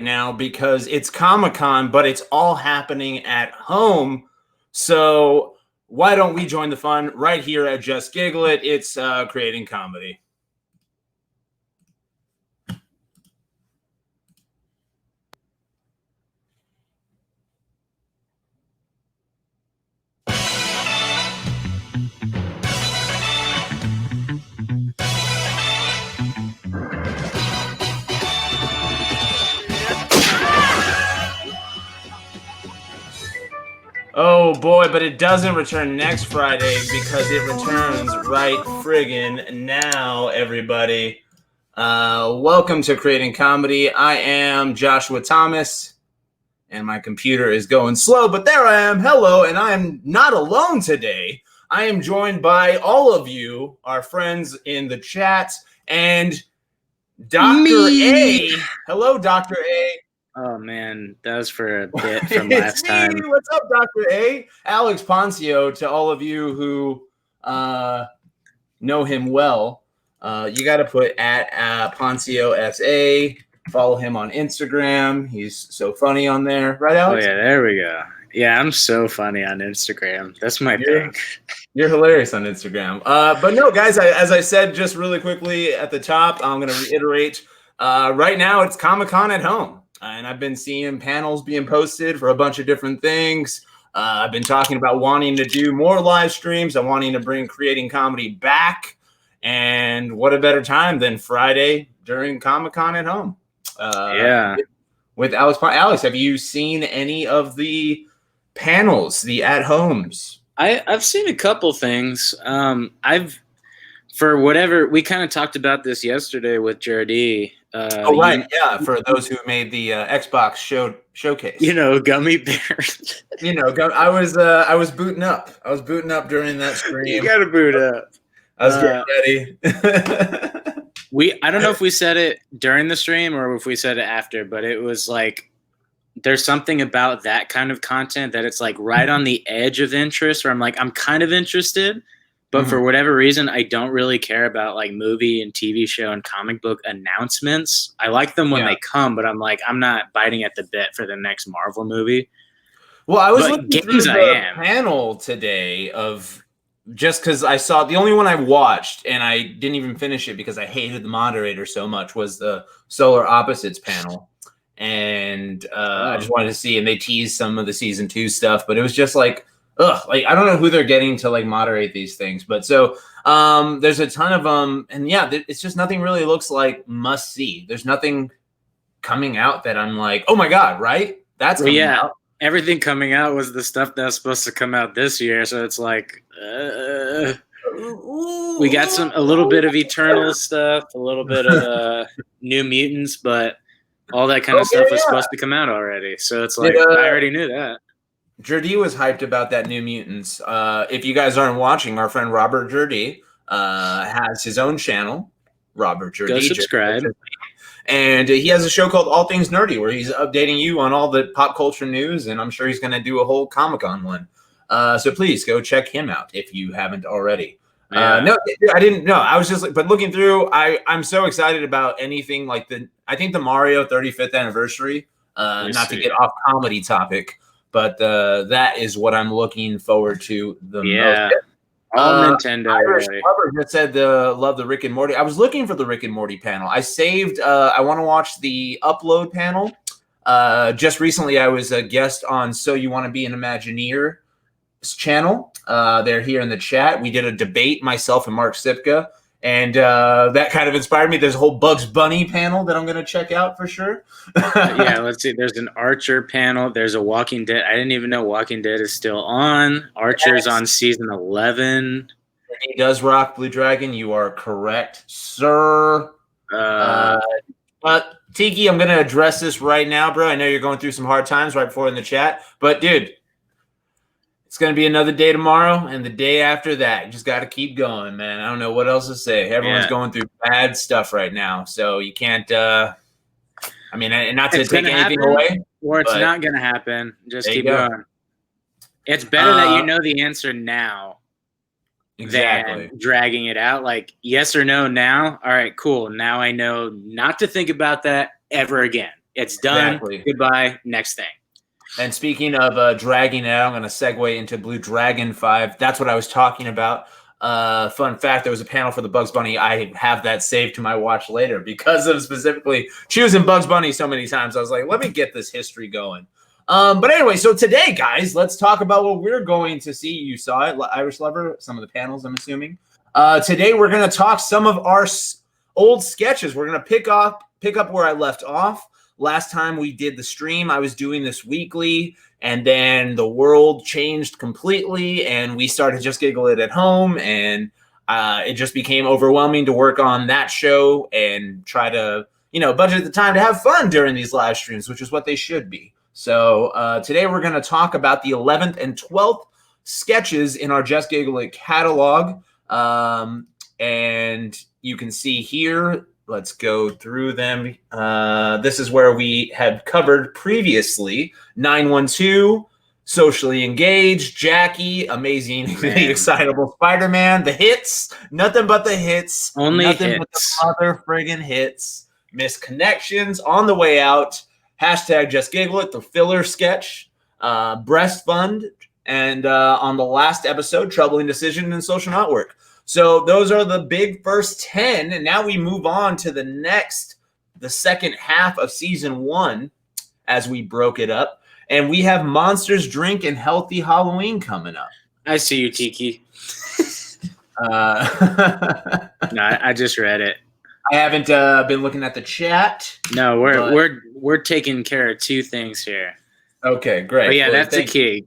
now because it's Comic-Con, but it's all happening at home. So why don't we join the fun right here at Just Giggle It? It's creating comedy. Oh boy, but it doesn't return next Friday because it returns right friggin' now, everybody. Welcome to Creating Comedy. I am Joshua Thomas, and my computer is going slow, but there I am. Hello, and I am not alone today. I am joined by all of you, our friends in the chat, and Dr. A. Hello, Dr. A. Oh, man, that was for a bit from last time. What's up, Dr. A? Alex Poncio, to all of you who know him well, you got to put at Poncio SA. Follow him on Instagram. He's so funny on there. Right, Alex? Oh, yeah, there we go. Yeah, I'm so funny on Instagram. That's my thing. You're hilarious on Instagram. But no, guys, as I said just really quickly at the top, I'm going to reiterate. Right now, it's Comic-Con at home. And I've been seeing panels being posted for a bunch of different things. I've been talking about wanting to do more live streams. I'm wanting to bring creating comedy back. And what a better time than Friday during Comic-Con at home. With Alex. Alex, have you seen any of the panels, the at-homes? I've seen a couple things. For whatever, we kind of talked about this yesterday with Jardy. For those who made the Xbox showcase. Gummy bears. I was booting up. I was booting up during that stream. You gotta boot up. I was getting ready. I don't know if we said it during the stream or if we said it after, but it was like there's something about that kind of content that it's like right on the edge of interest where I'm like, I'm kind of interested. But for whatever reason, I don't really care about like movie and TV show and comic book announcements. I like them when they come, but I'm like, I'm not biting at the bit for the next Marvel movie. Well, I was looking through the panel today of just because I saw the only one I watched and I didn't even finish it because I hated the moderator so much was the Solar Opposites panel. And I just wanted to see, and they teased some of the season 2 stuff, but it was just like, I don't know who they're getting to like moderate these things, but so there's a ton of them, and it's just nothing really looks like must see. There's nothing coming out that I'm like, oh my god, right? That's coming out. Everything coming out was the stuff that's supposed to come out this year, so it's like we got a little bit of Eternal stuff, a little bit of New Mutants, but all that kind of stuff was supposed to come out already. So it's like I already knew that. Jardy was hyped about that New Mutants. If you guys aren't watching, our friend Robert Jardy has his own channel, Robert Jardy. Go subscribe. And he has a show called All Things Nerdy where he's updating you on all the pop culture news, and I'm sure he's going to do a whole Comic-Con one. So please go check him out if you haven't already. No, I didn't know. I was just like, but looking through, I'm so excited about anything like I think the Mario 35th anniversary, not to get off comedy topic, but that is what I'm looking forward to the most. All Nintendo. Irish Clubber just said love the Rick and Morty. I was looking for the Rick and Morty panel. I saved. I want to watch the Upload panel. Just recently, I was a guest on So You Want to Be an Imagineer channel. They're here in the chat. We did a debate, myself and Mark Sipka. And that kind of inspired me. There's a whole Bugs Bunny panel that I'm going to check out for sure. Let's see. There's an Archer panel. There's a Walking Dead. I didn't even know Walking Dead is still on. Archer's on season 11. He does rock Blue Dragon. You are correct, sir. But Tiki, I'm going to address this right now, bro. I know you're going through some hard times right before in the chat. But, dude, it's going to be another day tomorrow and the day after that. You just got to keep going, man. I don't know what else to say. Everyone's going through bad stuff right now. So you can't, and not to take anything away. Or it's not going to happen. Just keep going. It's better that you know the answer now than dragging it out. Like, yes or no now. All right, cool. Now I know not to think about that ever again. It's done. Exactly. Goodbye. Next thing. And speaking of dragging it out, I'm going to segue into Blue Dragon 5. That's what I was talking about. Fun fact, there was a panel for the Bugs Bunny. I have that saved to my watch later because of specifically choosing Bugs Bunny so many times. I was like, let me get this history going. But anyway, so today, guys, let's talk about what we're going to see. You saw it, Irish Lover, some of the panels, I'm assuming. Today, we're going to talk some of our old sketches. We're going to pick up where I left off. Last time we did the stream, I was doing this weekly, and then the world changed completely, and we started Just Giggle It at home, and it just became overwhelming to work on that show and try to, budget the time to have fun during these live streams, which is what they should be. So today we're going to talk about the 11th and 12th sketches in our Just Giggle It catalog, and you can see here. Let's go through them. This is where we had covered previously 912, Socially Engaged, Jackie, Amazingly Excitable Spider-Man, the hits, nothing but the hits. Only nothing hits. but the other friggin' hits. Misconnections, On the Way Out, hashtag Just Giggle It, the filler sketch, Breast Fund, and on the last episode, Troubling Decision and Social Network. So those are the big first 10, and now we move on to the second half of season 1 as we broke it up. And we have Monsters, Drink, and Healthy Halloween coming up. I see you, Tiki. No, I just read it. I haven't been looking at the chat. No, we're taking care of two things here. Okay, great. But yeah, that's the key.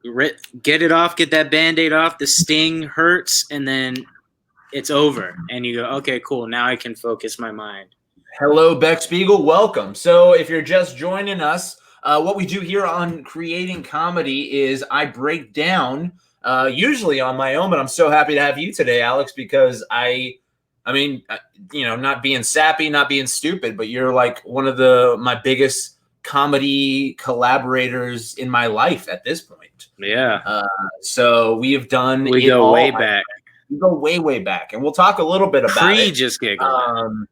Get it off, get that Band-Aid off. The sting hurts, and then it's over. And you go, okay, cool. Now I can focus my mind. Hello, Beck Spiegel. Welcome. So if you're just joining us, what we do here on Creating Comedy is I break down, usually on my own, but I'm so happy to have you today, Alex, because not being sappy, not being stupid, but you're like one of my biggest comedy collaborators in my life at this point. Yeah. So we go way back. We go way, way back, and we'll talk a little bit about it. Just Giggle.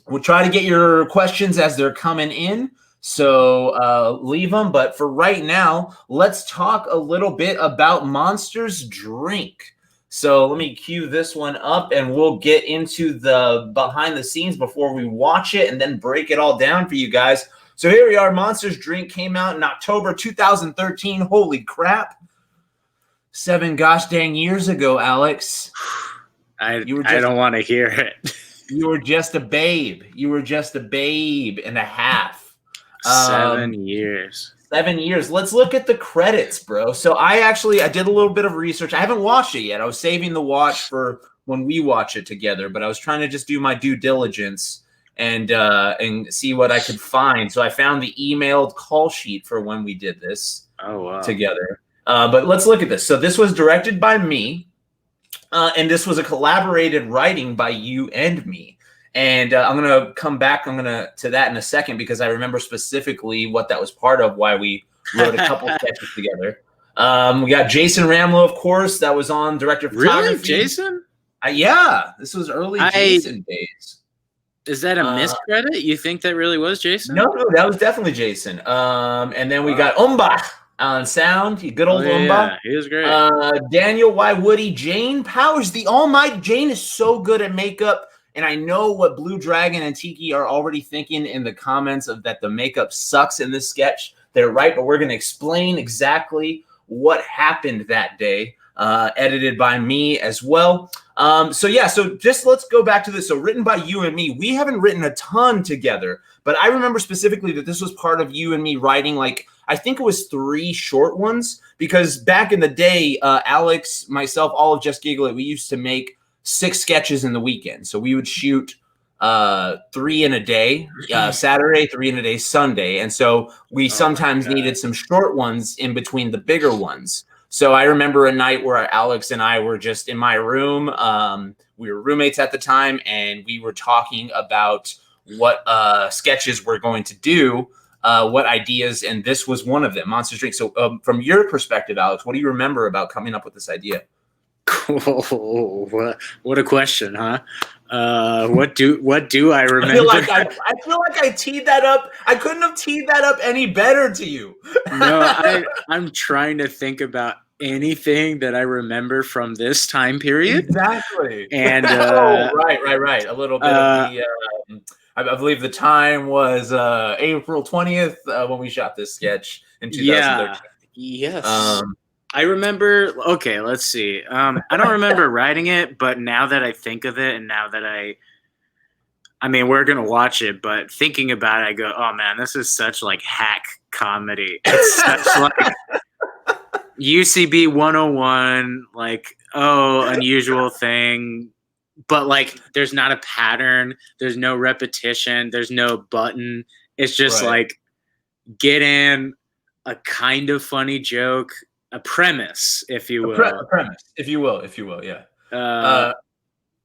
We'll try to get your questions as they're coming in, so leave them. But for right now, let's talk a little bit about Monsters, Drink. So let me cue this one up, and we'll get into the behind the scenes before we watch it and then break it all down for you guys. So here we are. Monsters, Drink came out in October 2013. Holy crap. 7 gosh dang years ago, Alex. I don't want to hear it. You were just a babe. You were just a babe and a half. 7 years. 7 years. Let's look at the credits, bro. So I did a little bit of research. I haven't watched it yet. I was saving the watch for when we watch it together, but I was trying to just do my due diligence and see what I could find. So I found the emailed call sheet for when we did this together. But let's look at this. So this was directed by me, and this was a collaborated writing by you and me. And I'm going to come back to that in a second because I remember specifically what that was part of, why we wrote a couple sketches together. We got Jason Ramlow, of course, that was on director of photography. Really, Jason? Yeah, this was early Jason days. Is that a miscredit? You think that really was Jason? No, that was definitely Jason. And then we got Umba on sound, good old Umba. Yeah, he was great. Daniel Y. Woody, Jane Powers, the almighty Jane is so good at makeup. And I know what Blue Dragon and Tiki are already thinking in the comments of that the makeup sucks in this sketch. They're right, but we're going to explain exactly what happened that day, edited by me as well. So just let's go back to this. So written by you and me. We haven't written a ton together, but I remember specifically that this was part of you and me writing, like, I think it was 3 short ones, because back in the day, Alex, myself, all of Just Giggle It, we used to make 6 sketches in the weekend. So we would shoot 3 in a day, Saturday, 3 in a day, Sunday. And so we sometimes needed some short ones in between the bigger ones. So I remember a night where Alex and I were just in my room. We were roommates at the time, and we were talking about what sketches we're going to do, what ideas, and this was one of them, Monsters Drink. So from your perspective, Alex, what do you remember about coming up with this idea? What a question, huh? What do I remember? I feel like I teed that up. I couldn't have teed that up any better to you. No, I'm trying to think about anything that I remember from this time period. Exactly. And right. A little bit of the. I believe the time was April 20th when we shot this sketch in 2013. Yeah. Yes. I remember. Okay, let's see. I don't remember writing it, but now that I think of it, and now that I mean, we're gonna watch it, but thinking about it, I go, "Oh man, this is such like hack comedy. It's such like UCB 101, like unusual thing." But like, there's not a pattern. There's no repetition. There's no button. It's just like get in a kind of funny joke, a premise, if you will. A premise, if you will. Yeah.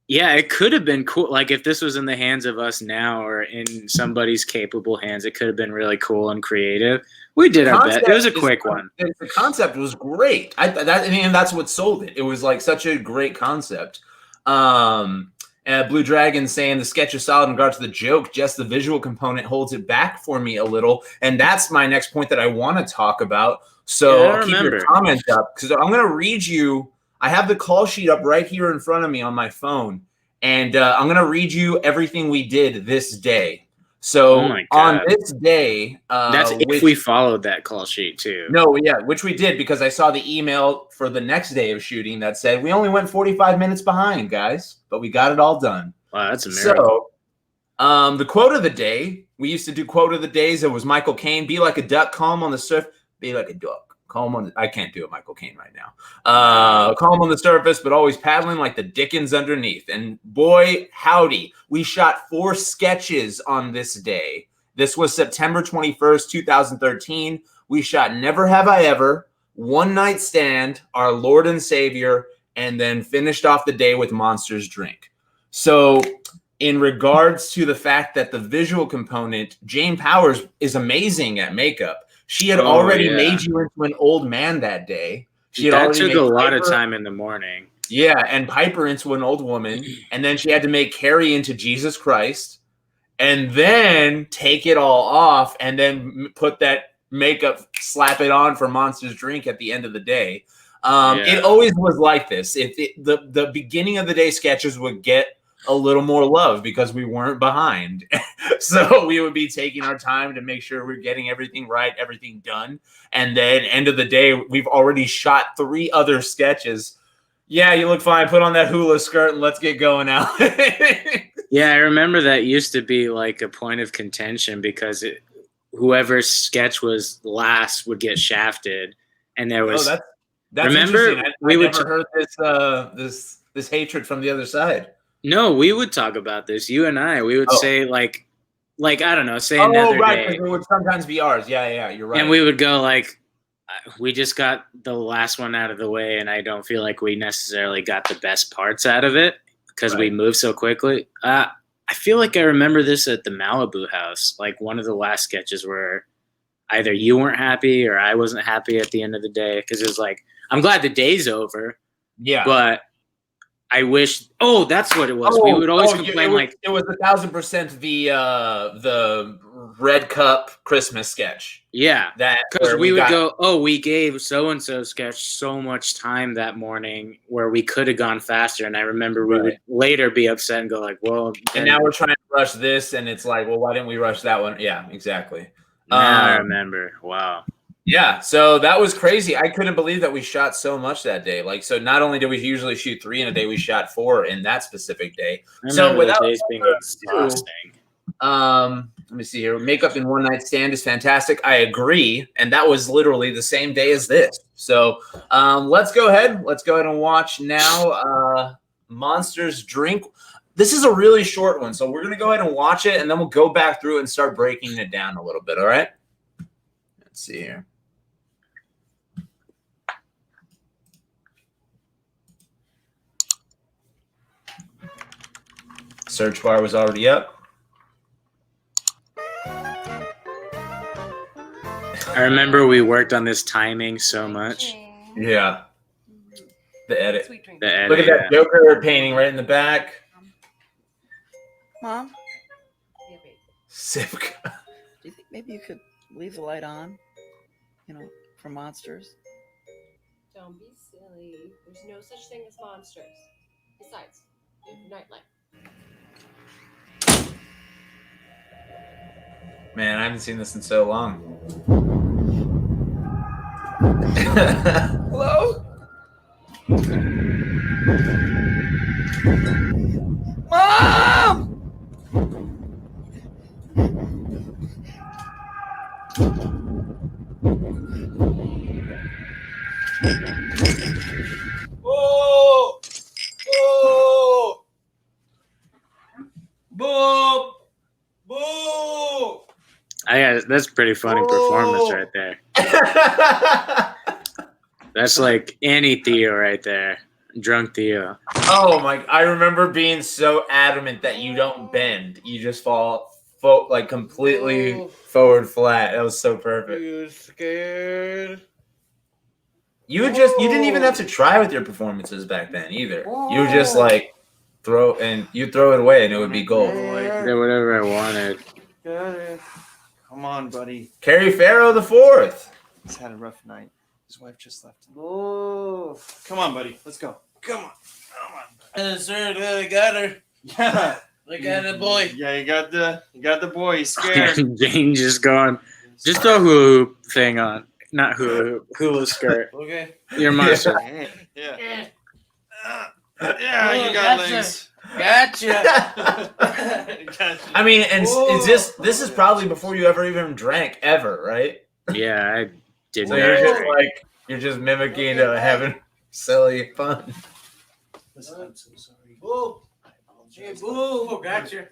Yeah, it could have been cool. Like if this was in the hands of us now or in somebody's capable hands, it could have been really cool and creative. We did our best. It was a quick one. The concept was great. And that's what sold it. It was like such a great concept. Blue Dragon saying the sketch is solid in regard to the joke, just the visual component holds it back for me a little. And that's my next point that I want to talk about. So keep your comments up because I'm going to read you. I have the call sheet up right here in front of me on my phone. And I'm going to read you everything we did this day. So on this day, that's if we followed that call sheet too. No, yeah, which we did because I saw the email for the next day of shooting that said we only went 45 minutes behind, guys, but we got it all done. Wow, that's a miracle. So, the quote of the day, we used to do quote of the days. It was Michael Caine, be like a duck, calm on the surface, be like a duck. Calm on. I can't do it, Michael Caine, right now. Calm on the surface, but always paddling like the Dickens underneath. And boy, howdy, we shot 4 sketches on this day. This was September 21st, 2013. We shot Never Have I Ever, One Night Stand, Our Lord and Savior, and then finished off the day with Monsters Drink. So in regards to the fact that the visual component, Jane Powers is amazing at makeup. She had already made you into an old man that day. That took a lot of time in the morning. Yeah, and Piper into an old woman. And then she had to make Carrie into Jesus Christ. And then take it all off and then put that makeup, slap it on for Monsters Drink at the end of the day. It always was like this. The beginning of the day sketches would get a little more love because we weren't behind. So we would be taking our time to make sure we're getting everything right, everything done. And then end of the day, we've already shot 3 other sketches. Yeah, you look fine. Put on that hula skirt and let's get going now. Yeah, I remember that used to be like a point of contention because whoever's sketch was last would get shafted. And there was that's remember we would never heard this hatred from the other side. No, we would talk about this. You and I, we would say like I don't know, say another day. It would sometimes be ours. Yeah, you're right. And we would go like, we just got the last one out of the way, and I don't feel like we necessarily got the best parts out of it because we moved so quickly. I feel like I remember this at the Malibu house, like one of the last sketches where either you weren't happy or I wasn't happy at the end of the day because it was like, I'm glad the day's over. Yeah, but I wish. Oh, that's what it was. We would always complain it was 1,000% the Red Cup Christmas sketch. Yeah, because we would go. Oh, we gave so and so sketch so much time that morning where we could have gone faster. And I remember we would later be upset and go like, "Well," and now we're trying to rush this, and it's like, "Well, why didn't we rush that one?" Yeah, exactly. I remember. Wow. Yeah, so that was crazy. I couldn't believe that we shot so much that day. Like, so not only did we usually shoot 3 in a day, we shot 4 in that specific day. So without days being exhausting. Let me see here. Makeup in One Night Stand is fantastic. I agree, and that was literally the same day as this. So let's go ahead. Let's go ahead and watch now. Monsters Drink. This is a really short one, so we're gonna go ahead and watch it, and then we'll go back through and start breaking it down a little bit. All right. Let's see here. Search bar was already up. I remember we worked on this timing so much. Yeah. The edit. The edit. Look at that Joker painting right in the back. Mom? Sivka. Do you think maybe you could leave the light on? For monsters? Don't be silly. There's no such thing as monsters. Besides, we have nightlight. Man, I haven't seen this in so long. Hello? Mom! Oh! Oh! Boo! Boo! That's pretty funny performance right there. That's like any Theo right there. Drunk Theo. Oh my! I remember being so adamant that you don't bend. You just fall like completely forward flat. That was so perfect. You scared? You didn't even have to try with your performances back then either. You would just like throw it away and it would be gold. Did whatever I wanted. Got it. Come on, buddy. Carrie Farrow the fourth. He's had a rough night. His wife just left him. Oh. Come on, buddy. Let's go. Come on. Sir, I got her. Yeah. Look at the boy. Yeah, you got the boy. He's scared. Jane's just going. Just throw hula hoop thing on. Not hula hoop. Hula skirt. Okay. Your monster. Yeah. Yeah. Yeah, you got legs. Gotcha. Gotcha. I mean, and this is probably before you ever even drank ever, right? Yeah, I did So not. you're just mimicking having silly fun. Listen, I'm so sorry. Boo. I Hey, apologize. boo. Gotcha.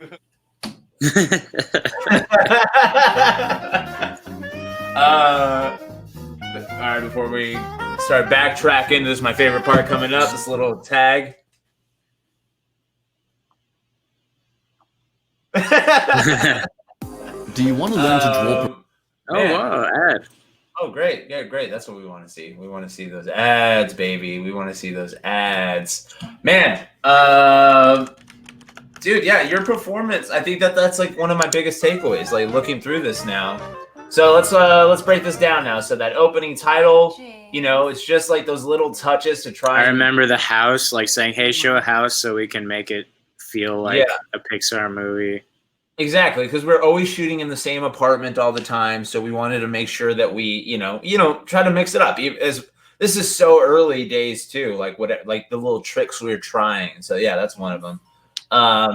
All right, before we start backtracking, this is my favorite part coming up. This little tag. Do you want to learn to draw? Oh, Man. wow, ad. Oh, great. Yeah, great. That's what we want to see. We want to see those ads, baby. We want to see those ads. Man, dude, yeah, your performance, I think that's like one of my biggest takeaways, like looking through this now. So let's break this down now. So that opening title, it's just like those little touches to try. I remember the house, like saying, hey, show a house so we can make it feel like a Pixar movie. Exactly, because we're always shooting in the same apartment all the time, so we wanted to make sure that we, try to mix it up. As this is so early days too, like the little tricks we were trying. So yeah, that's one of them.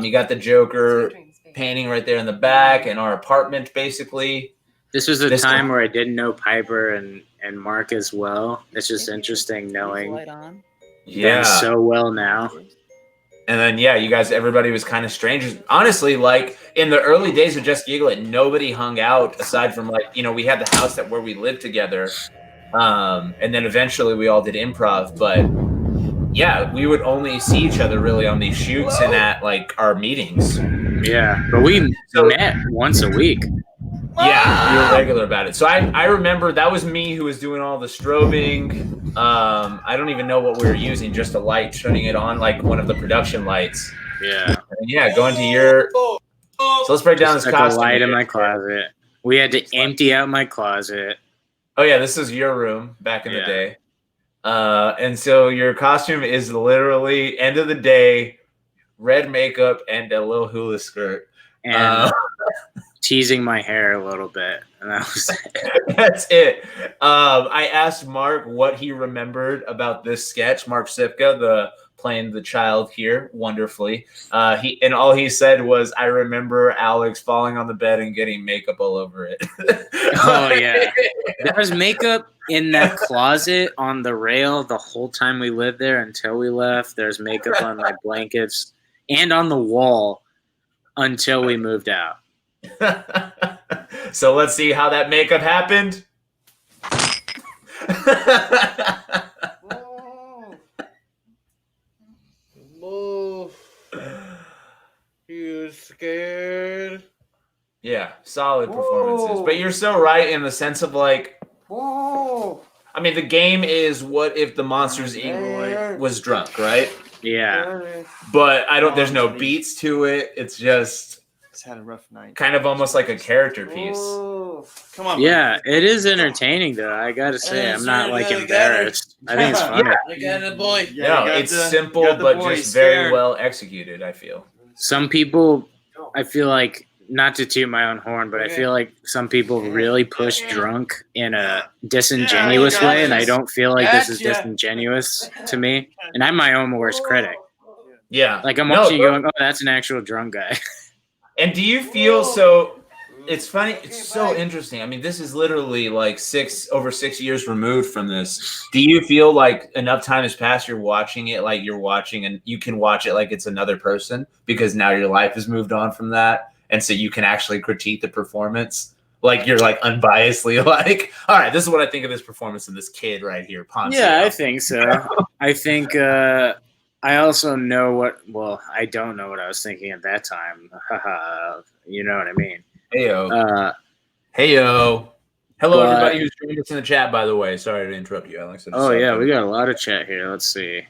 You got the Joker painting right there in the back, and our apartment basically. This was a time where I didn't know Piper and Mark as well. It's just interesting knowing them so well now. And then, everybody was kind of strangers. Honestly, like in the early days of Just Giggle It, nobody hung out aside from we had the house where we lived together. And then eventually we all did improv. But yeah, we would only see each other really on these shoots and at our meetings. Yeah, but we met once a week. Yeah, we were regular about it. So I remember that was me who was doing all the strobing. I don't even know what we were using, just a light, turning it on like one of the production lights. Yeah. And going to your. So let's break down this costume. A light in my closet. We had to empty out my closet. Oh yeah, this is your room back in the day. And so your costume is literally end of the day, red makeup and a little hula skirt. And teasing my hair a little bit, and that was it. That's it. I asked Mark what he remembered about this sketch. Mark Sivka, playing the child here wonderfully. All he said was, "I remember Alex falling on the bed and getting makeup all over it." Oh yeah, there was makeup in that closet on the rail the whole time we lived there until we left. There's makeup on my blankets and on the wall until we moved out. So let's see how that makeup happened. Move. You scared? Yeah, solid performances. But you're so right in the sense of I mean, the game is what if the Monsters Inc. was drunk, right? Yeah. But there's no beats to it. It's just had a rough night. Kind of almost like a character piece. Oh, come on. Yeah, it is entertaining though. I gotta say, I'm not like embarrassed. I think it's funny. I got it, boy. No, it's simple but just very well executed, I feel. Some people, I feel like, not to toot my own horn, but I feel like some people really push drunk in a disingenuous way, and I don't feel like this is disingenuous to me. And I'm my own worst critic. Yeah. Like I'm watching you going, oh, that's an actual drunk guy. And do you feel so? It's funny. It's so interesting. I mean, this is literally like over 6 years removed from this. Do you feel like enough time has passed? You're watching it like you're watching, and you can watch it like it's another person because now your life has moved on from that, and so you can actually critique the performance. Like you're like unbiasedly like, all right, this is what I think of this performance and this kid right here. Ponce. Yeah, I think so. I think. I also know I don't know what I was thinking at that time. You know what I mean? Heyo. Heyo. Hello, everybody who's joined us in the chat, by the way. Sorry to interrupt you, Alex. Yeah, we got a lot of chat here. Let's see.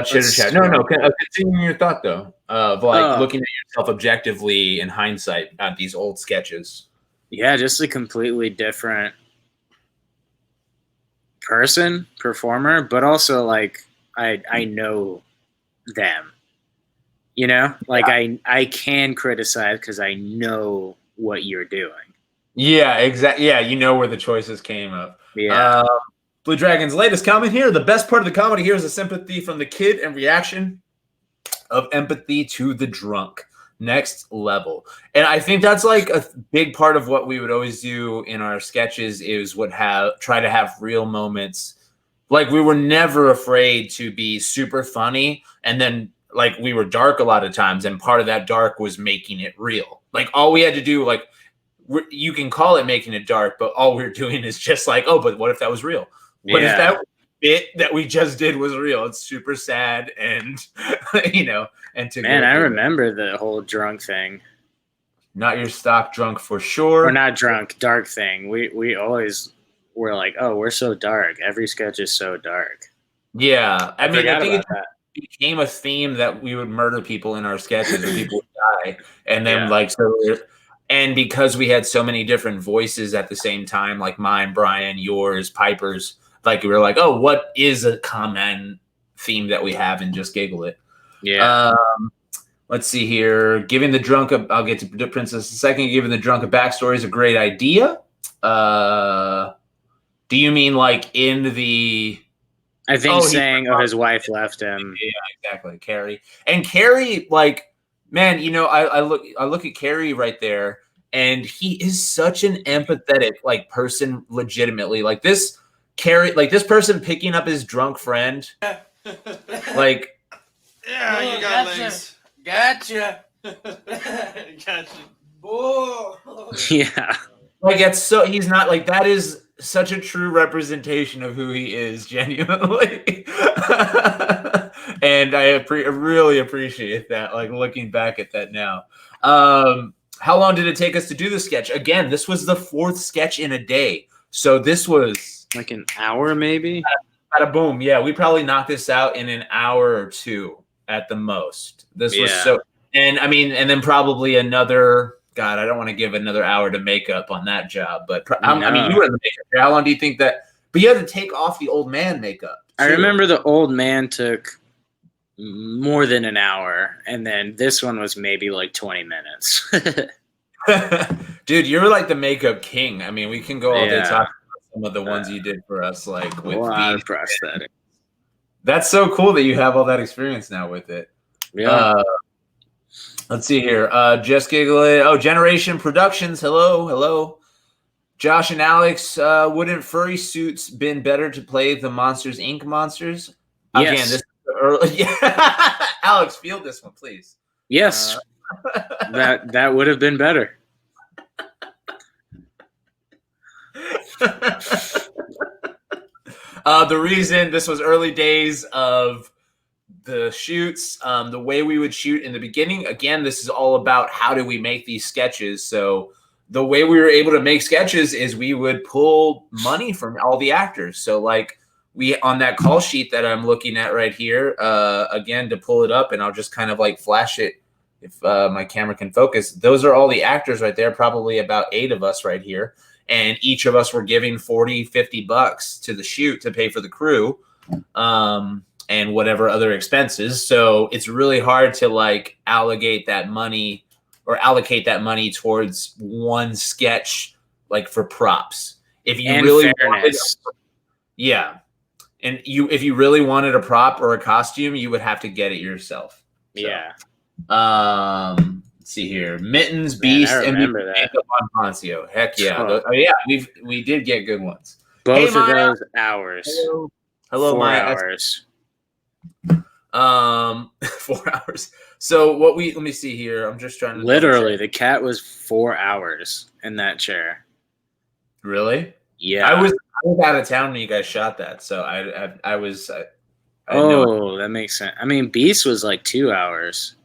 Chitter chat. No. Continue your thought, though, of looking at yourself objectively in hindsight at these old sketches. Yeah, just a completely different performer, but also like I know them, you know, like I can criticize because I know what you're doing. Yeah, exactly. Yeah, you know where the choices came up. Yeah. Blue Dragon's latest comment here. The best part of the comedy here is the sympathy from the kid and reaction of empathy to the drunk. Next level. And I think that's like a big part of what we would always do in our sketches is try to have real moments. Like we were never afraid to be super funny, and then like we were dark a lot of times, and part of that dark was making it real. Like all we had to do, like you can call it making it dark, but all we're doing is just like, oh, but what if that was real? Yeah. What if that bit that we just did was real? It's super sad, and you know, and to man, I remember the whole drunk thing. Not your stock drunk for sure. Or not drunk, dark thing. We always. We're like, oh, we're so dark. Every sketch is so dark. Yeah. I mean, I think it became a theme that we would murder people in our sketches and people would die. And then and because we had so many different voices at the same time, like mine, Brian, yours, Piper's, like we were like, oh, what is a common theme that we have in Just Giggle It? Yeah. Let's see here. Giving the drunk I'll get to the Princess in a second. Giving the drunk a backstory is a great idea. Do you mean like in the? I think saying, his wife left him. Yeah, exactly, Carrie. And Carrie, like, man, you know, I look at Carrie right there, and he is such an empathetic like person, legitimately. Like this Carrie, like this person picking up his drunk friend, like. Yeah, you got legs. Gotcha. Gotcha. Whoa. Yeah. Like it's so he's not like that is such a true representation of who he is, genuinely. And I really appreciate that, like looking back at that now. How long did it take us to do the sketch? Again, this was the 4th sketch in a day. So this was like an hour, maybe? Bada boom. Yeah, we probably knocked this out in an hour or 2 at the most. This was so, and I mean, and then probably another, God, I don't want to give another hour to makeup on that job, but I mean, you were in the makeup. How long do you think that? But you had to take off the old man makeup. I remember the old man took more than an hour, and then this one was maybe like 20 minutes. Dude, you're like the makeup king. I mean, we can go all day talking about some of the ones you did for us, like with the prosthetic. That's so cool that you have all that experience now with it. Yeah. Let's see here. Just Giggle It. Oh, Generation Productions. Hello. Josh and Alex, wouldn't furry suits been better to play the Monsters, Inc. monsters? Yes. Again, this is the early. Yeah. Alex, field this one, please. Yes. That would have been better. The reason this was early days of the shoots, the way we would shoot in the beginning. Again, this is all about how do we make these sketches. So the way we were able to make sketches is we would pull money from all the actors. So like we on that call sheet that I'm looking at right here, again, to pull it up, and I'll just kind of like flash it if my camera can focus. Those are all the actors right there, probably about 8 of us right here. And each of us were giving $40-$50 to the shoot to pay for the crew and whatever other expenses. So it's really hard to like allocate that money towards one sketch, like for props. If you and really fairness. if you really wanted a prop or a costume, you would have to get it yourself. So, Yeah. Let's see here. Mittens, Man, Beast, I and remember that. makeup on Poncio. Heck yeah. Oh. Yeah, we did get good ones. Both of Maya. those hours. Hello, 4 Maya. hours. 4 hours. So let me see here. I'm just trying to Literally, the cat was 4 hours in that chair. Really? Yeah. I was out of town when you guys shot that, so I was. That makes sense. I mean, Beast was like 2 hours,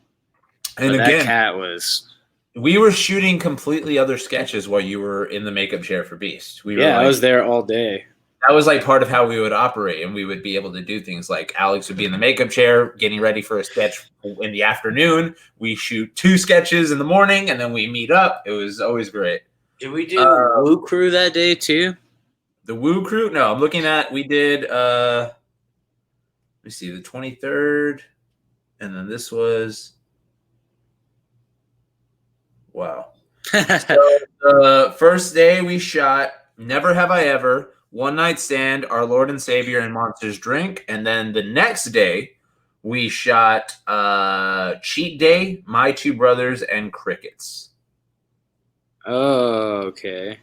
and but again, that cat was. We were shooting completely other sketches while you were in the makeup chair for Beast. I was there all day. That was like part of how we would operate, and we would be able to do things like Alex would be in the makeup chair getting ready for a sketch in the afternoon. We shoot 2 sketches in the morning, and then we meet up. It was always great. Did we do the Woo Crew that day too? The Woo Crew? No, I'm looking at, we did, let me see, the 23rd, and then this was, wow. So the first day we shot Never Have I Ever, One Night Stand, Our Lord and Savior, and Monsters Drink. And then the next day we shot Cheat Day, My Two Brothers, and Crickets. Oh, okay.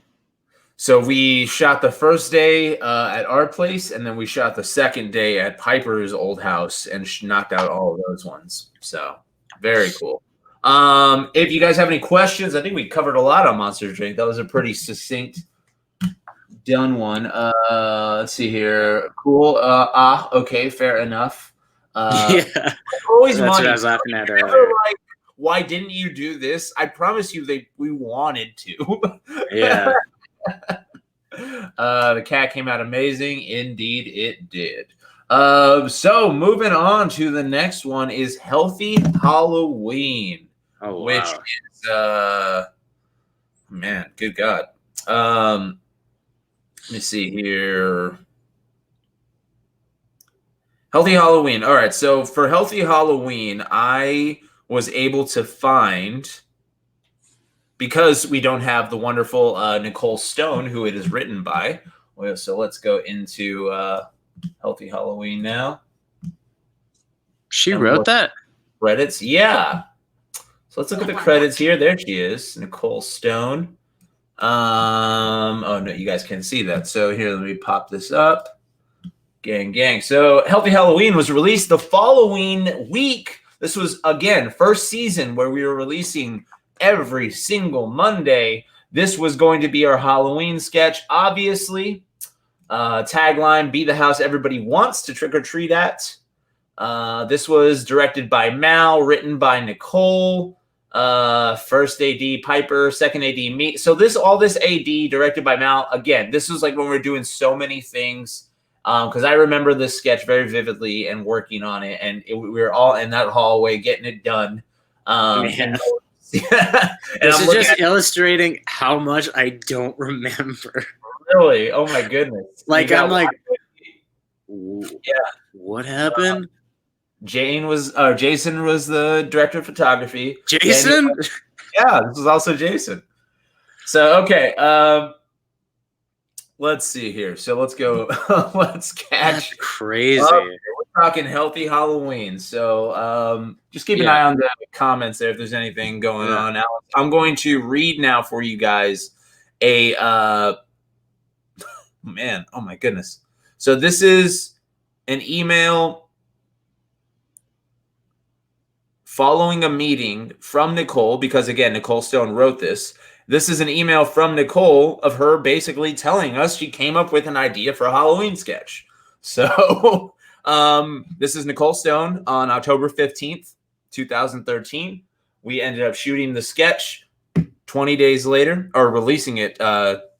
So we shot the first day at our place, and then we shot the second day at Piper's old house and knocked out all of those ones. So very cool. If you guys have any questions, I think we covered a lot on Monsters Drink. That was a pretty succinct done one. Let's see here. Cool. Okay, fair enough. Yeah. Always That's money. what I was laughing at Never earlier. like, why didn't you do this? I promise you we wanted to. Yeah. The cat came out amazing. Indeed, it did. So moving on to the next one is Healthy Halloween. Oh, wow. Which is man, good God. Let me see here. Healthy Halloween. All right, so for Healthy Halloween, I was able to find, because we don't have the wonderful Nicole Stone, who it is written by. Well, so let's go into Healthy Halloween now. She wrote that? Credits, yeah. So let's look at the credits here. There she is, Nicole Stone. Oh no, you guys can't see that. So here, let me pop this up. Gang. So Healthy Halloween was released the following week. This was, again, first season where we were releasing every single Monday. This was going to be our Halloween sketch, obviously. Tagline, be the house everybody wants to trick or treat at. This was directed by Mal, written by Nicole. First AD Piper, second AD me. So all this AD directed by Mal. Again, this was like when we were doing so many things. Because I remember this sketch very vividly and working on it, and we were all in that hallway getting it done. Man. This is just illustrating how much I don't remember. Really? Oh my goodness! Like, I'm like, yeah. What happened? Jason was the director of photography. Jason? Yeah, this was also Jason. So okay, let's see here. So let's go. Let's catch. That's crazy. We're talking Healthy Halloween. So just keep an eye on the comments there if there's anything going on. Alex, I'm going to read now for you guys a man. Oh my goodness. So this is an email following a meeting from Nicole, because again, Nicole Stone wrote this. This is an email from Nicole of her basically telling us she came up with an idea for a Halloween sketch. So this is Nicole Stone on October 15th, 2013. We ended up shooting the sketch 20 days later, or releasing it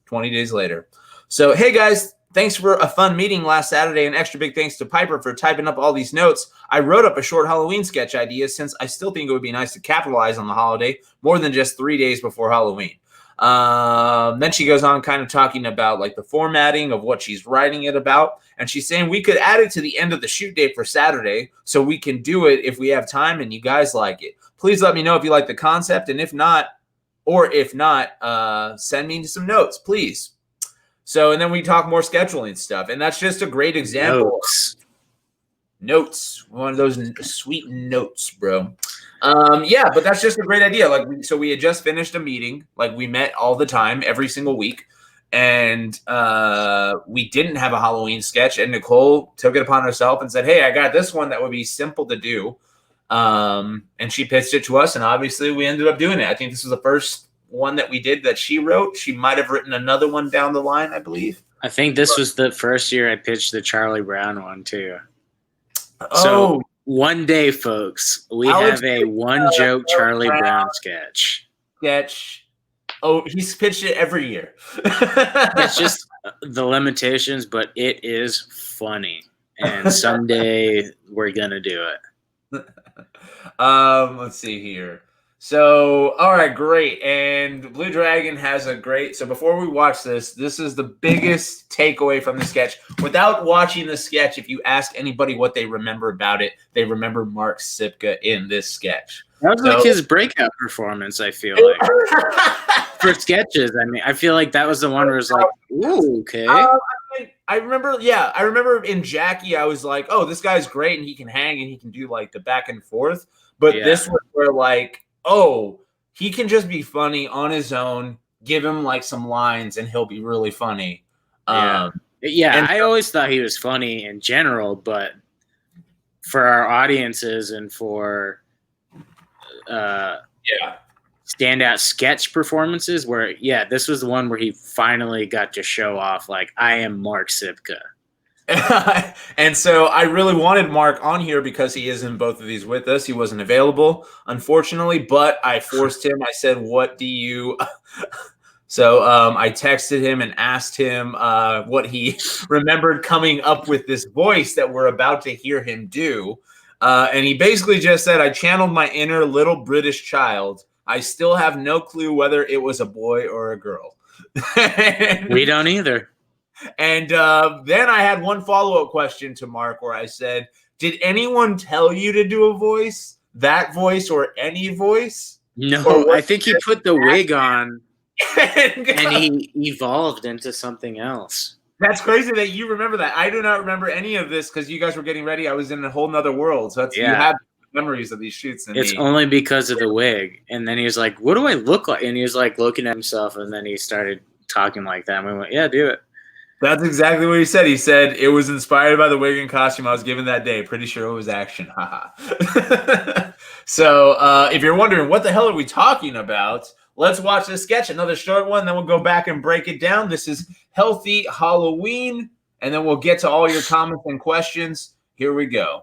20 days later. So, hey guys, Thanks for a fun meeting last Saturday, and extra big thanks to Piper for typing up all these notes. I wrote up a short Halloween sketch idea since I still think it would be nice to capitalize on the holiday more than just 3 days before Halloween. Then she goes on kind of talking about like the formatting of what she's writing it about. And she's saying we could add it to the end of the shoot date for Saturday so we can do it if we have time and you guys like it. Please let me know if you like the concept. And if not, send me some notes, please. So, and then we talk more scheduling stuff. And that's just a great example. Notes. One of those sweet notes, bro. Yeah, but that's just a great idea. So we had just finished a meeting. Like, we met all the time, every single week. And we didn't have a Halloween sketch. And Nicole took it upon herself and said, hey, I got this one that would be simple to do. And she pitched it to us. And obviously, we ended up doing it. I think this was the first one that we did that she wrote. She might have written another one down the line, I believe. I think this was the first year I pitched the Charlie Brown one too. Oh, so one day, folks, we have a one joke Charlie Brown sketch. Oh, he's pitched it every year. It's just the limitations, but it is funny. And someday we're gonna do it. Let's see here. So, all right, great. And Blue Dragon has a great. So before we watch this is the biggest takeaway from the sketch. Without watching the sketch, if you ask anybody what they remember about it, they remember Mark Sipka in this sketch. That was like his breakout performance, I feel like. For sketches, I mean, I feel like that was the one where it was like, ooh, okay. I remember in Jackie, I was like, oh, this guy's great, and he can hang, and he can do, like, the back and forth. But this was where, like, oh, he can just be funny on his own. Give him like some lines and he'll be really funny. And I always thought he was funny in general, but for our audiences and for standout sketch performances where, this was the one where he finally got to show off like, I am Mark Sipka. And so I really wanted Mark on here because he is in both of these with us. He wasn't available, unfortunately, but I forced him. I said, what do you... So I texted him and asked him what he remembered coming up with this voice that we're about to hear him do. And he basically just said, I channeled my inner little British child. I still have no clue whether it was a boy or a girl. We don't either. And then I had one follow-up question to Mark where I said, did anyone tell you to do a voice, that voice, or any voice? No, I think he put the wig on and he evolved into something else. That's crazy that you remember that. I do not remember any of this because you guys were getting ready. I was in a whole nother world. So you have memories of these shoots. It's only because of the wig. And then he was like, what do I look like? And he was like looking at himself, and then he started talking like that. And we went, yeah, do it. That's exactly what he said. He said it was inspired by the wig and costume I was given that day. Pretty sure it was action. Haha. So if you're wondering what the hell are we talking about, let's watch this sketch, another short one. Then we'll go back and break it down. This is Healthy Halloween. And then we'll get to all your comments and questions. Here we go.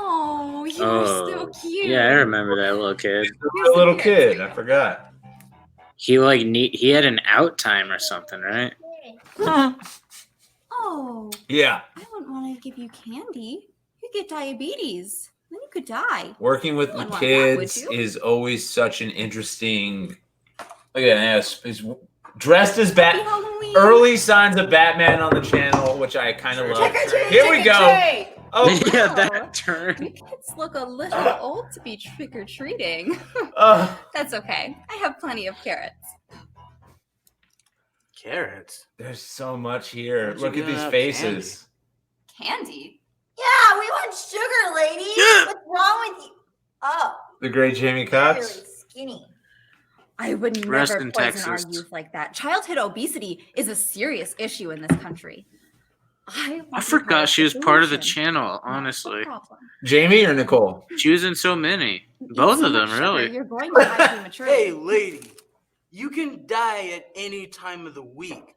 Oh, you were so cute. Yeah, I remember that little kid. A little kid. I forgot. He he had an out time or something, right? Oh. Yeah. I wouldn't want to give you candy. You get diabetes. Then you could die. Working with the kids is always such an interesting. Look at this. He's dressed as Batman. Early signs of Batman on the channel, which I kind of love. Here we go. Oh, yeah, that turn. You kids look a little old to be trick-or-treating. That's okay. I have plenty of carrots. Carrots? There's so much here. Look at these faces. Candy? Yeah, we want sugar, lady. What's wrong with you? Oh. The great Jamie You're Cox. really skinny. I would Rest never in poison our Texas. youth like that. Childhood obesity is a serious issue in this country. I forgot she was part of the channel, honestly. Jamie or Nicole? She was in so many. Both of them, really. You're going to die prematurely. Hey, lady. You can die at any time of the week.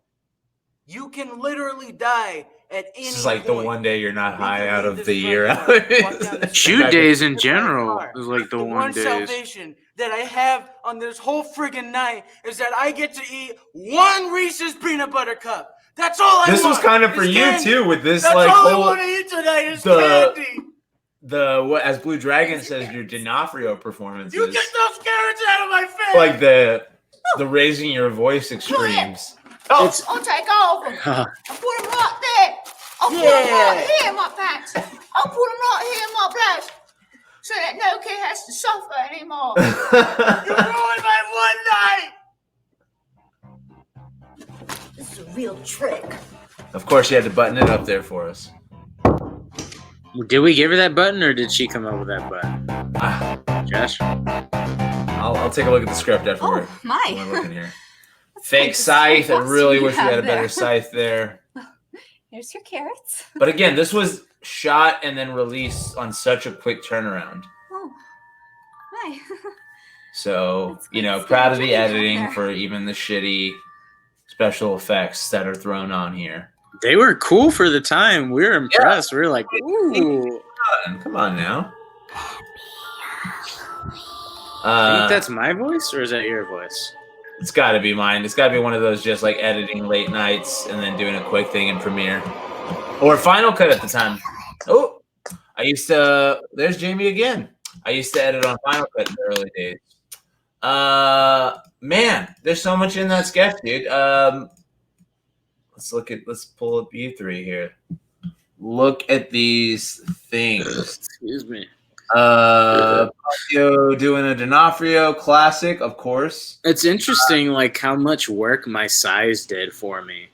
You can literally die at any This is like point. the one day you're not You high can out leave of this the front year. yard, walk down the Shoot street, days in sit by a general car. is like the one days. salvation that I have on this whole friggin' night is that I get to eat one Reese's peanut butter cup. That's all I want. This was kind of for is you candy. too, with this That's like all I whole want to eat tonight is candy. what as Blue Dragon says, your D'Onofrio performances. You get those carrots out of my face. Like the raising your voice extremes. I'll take all of them. I'll put them right there. I'll put them right here in my pants. I'll put them right here in my blouse. So that no kid has to suffer anymore. You ruined my one night. This is a real trick. Of course, you had to button it up there for us. Did we give her that button, or did she come up with that button? Josh? I'll take a look at the script after Oh, we're my. looking here. That's Fake like the scythe. I symbols really you wish we have had a better there. scythe there. Here's your carrots. But again, this was shot and then released on such a quick turnaround. Oh, hi. So, That's you good know, stuff. proud of the Tricky out editing there. for even the shitty special effects that are thrown on here. They were cool for the time. We were impressed. We were like, ooh. Come on now. I think that's my voice, or is that your voice? It's got to be mine. It's got to be one of those just like editing late nights and then doing a quick thing in Premiere. Or Final Cut at the time. Oh, I used to, there's Jamie again. I used to edit on Final Cut in the early days. Man, there's so much in that sketch, dude. Let's pull up you three here. Look at these things. Excuse me. Poncio doing a D'Onofrio classic, of course. It's interesting, like how much work my size did for me.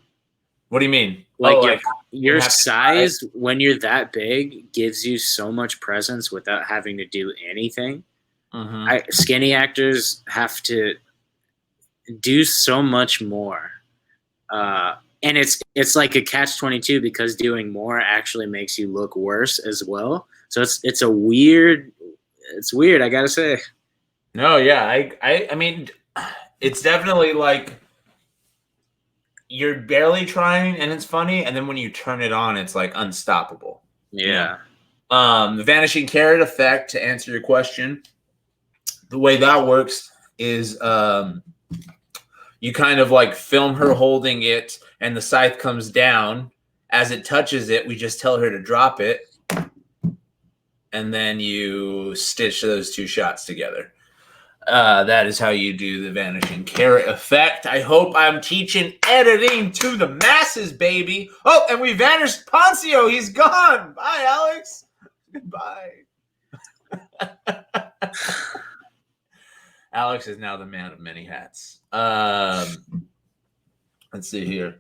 What do you mean? Like, Oh, your have to size, when you're that big, gives you so much presence without having to do anything. Mhm. Skinny actors have to do so much more, and it's like a catch-22 because doing more actually makes you look worse as well. So it's weird. I gotta say. No, yeah, I mean, it's definitely like you're barely trying and it's funny, and then when you turn it on, it's like unstoppable. Yeah. The vanishing carrot effect, to answer your question, the way that works is you kind of like film her holding it, and the scythe comes down. As it touches it, we just tell her to drop it, and then you stitch those two shots together. That is how you do the vanishing carrot effect. I hope I'm teaching editing to the masses, baby. Oh, and we vanished Poncio. He's gone. Bye, Alex. Goodbye. Alex is now the man of many hats. Let's see here.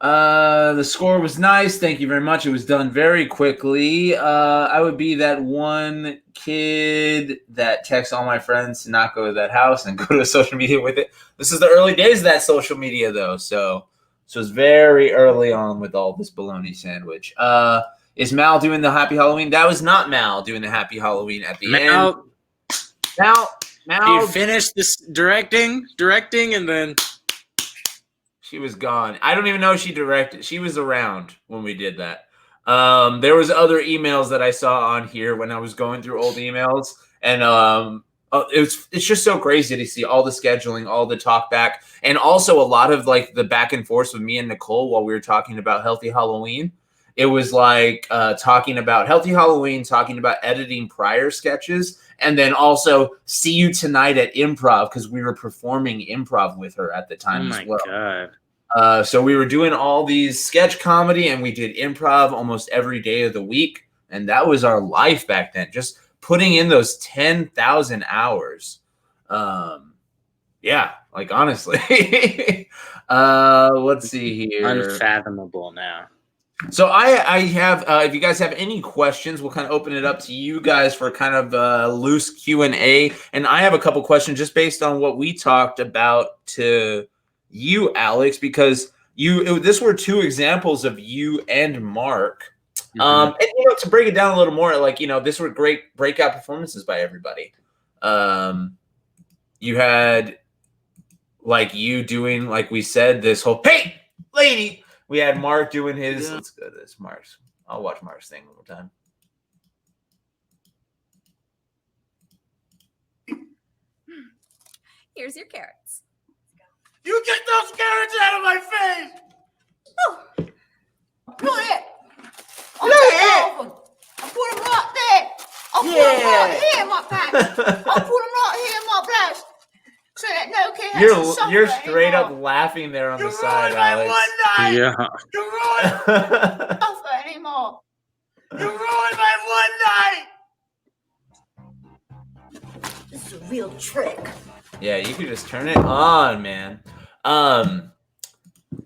The score was nice. Thank you very much. It was done very quickly. I would be that one kid that texts all my friends to not go to that house and go to social media with it. This is the early days of that social media, though. So it's very early on with all this bologna sandwich. Is Mal doing the Happy Halloween? That was not Mal doing the Happy Halloween at the end. Mal, You finished this directing, and then she was gone. I don't even know if she directed. She was around when we did that. There was other emails that I saw on here when I was going through old emails, and it's just so crazy to see all the scheduling, all the talk back, and also a lot of like the back and forth with me and Nicole while we were talking about Healthy Halloween. It was like talking about Healthy Halloween, talking about editing prior sketches, and then also see you tonight at Improv because we were performing Improv with her at the time as well. God. So we were doing all these sketch comedy, and we did Improv almost every day of the week, and that was our life back then. Just putting in those 10,000 hours. Yeah, like honestly. Let's see here. Unfathomable now. So I have, if you guys have any questions, we'll kind of open it up to you guys for kind of loose Q&A. And I have a couple questions just based on what we talked about to you, Alex, because this were two examples of you and Mark. And to break it down a little more, like, this were great breakout performances by everybody. You had like you doing, like we said, this whole hey lady. We had Mark doing his. Yeah. Let's go to this Mark's. I'll watch Mark's thing one more time. Here's your carrots. You get those carrots out of my face! Oh. Look at it. I'll put them right there. I'll put them right here in my pants. I'll put them right here in my blouse. So that no kid has to suffer You're straight anymore. up laughing there on You the side, ruined my Alex. one night! Yeah. You ruined Suffer anymore. You ruined my one night! This is a real trick. Yeah, you could just turn it on, man.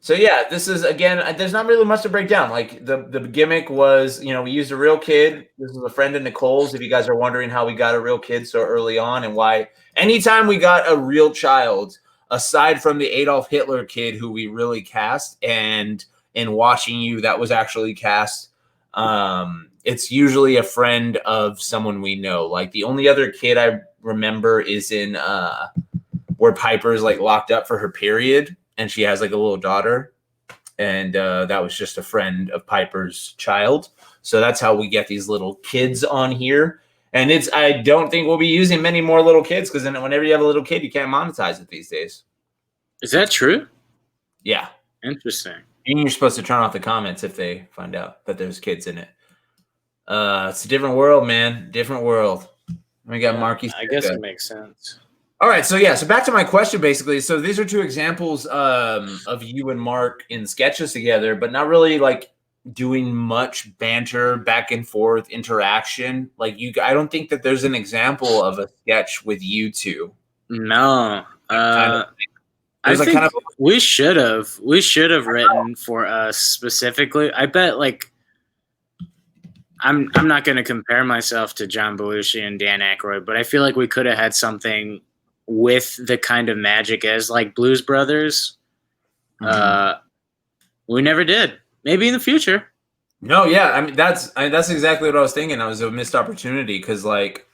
So yeah, this is, again, there's not really much to break down. Like the gimmick was, you know, we used a real kid. This is a friend of Nicole's. If you guys are wondering how we got a real kid so early on and why anytime we got a real child, aside from the Adolf Hitler kid who we really cast, and in Watching You, that was actually cast, it's usually a friend of someone we know. Like the only other kid I remember is in where Piper's like locked up for her period and she has like a little daughter, and that was just a friend of Piper's child. So that's how we get these little kids on here. And I don't think we'll be using many more little kids, because then whenever you have a little kid, you can't monetize it these days. Is that true? Yeah. Interesting. And you're supposed to turn off the comments if they find out that there's kids in it. It's a different world, man. Different world. We got Marky. I guess it makes sense. All right, so yeah, so back to my question, basically. So these are two examples of you and Mark in sketches together, but not really like doing much banter, back and forth interaction. Like I don't think that there's an example of a sketch with you two. No, I think we should have written for us specifically. I bet like. I'm not going to compare myself to John Belushi and Dan Aykroyd, but I feel like we could have had something with the kind of magic as like Blues Brothers. Mm-hmm. We never did. Maybe in the future. No, yeah, I mean that's exactly what I was thinking. It was a missed opportunity because like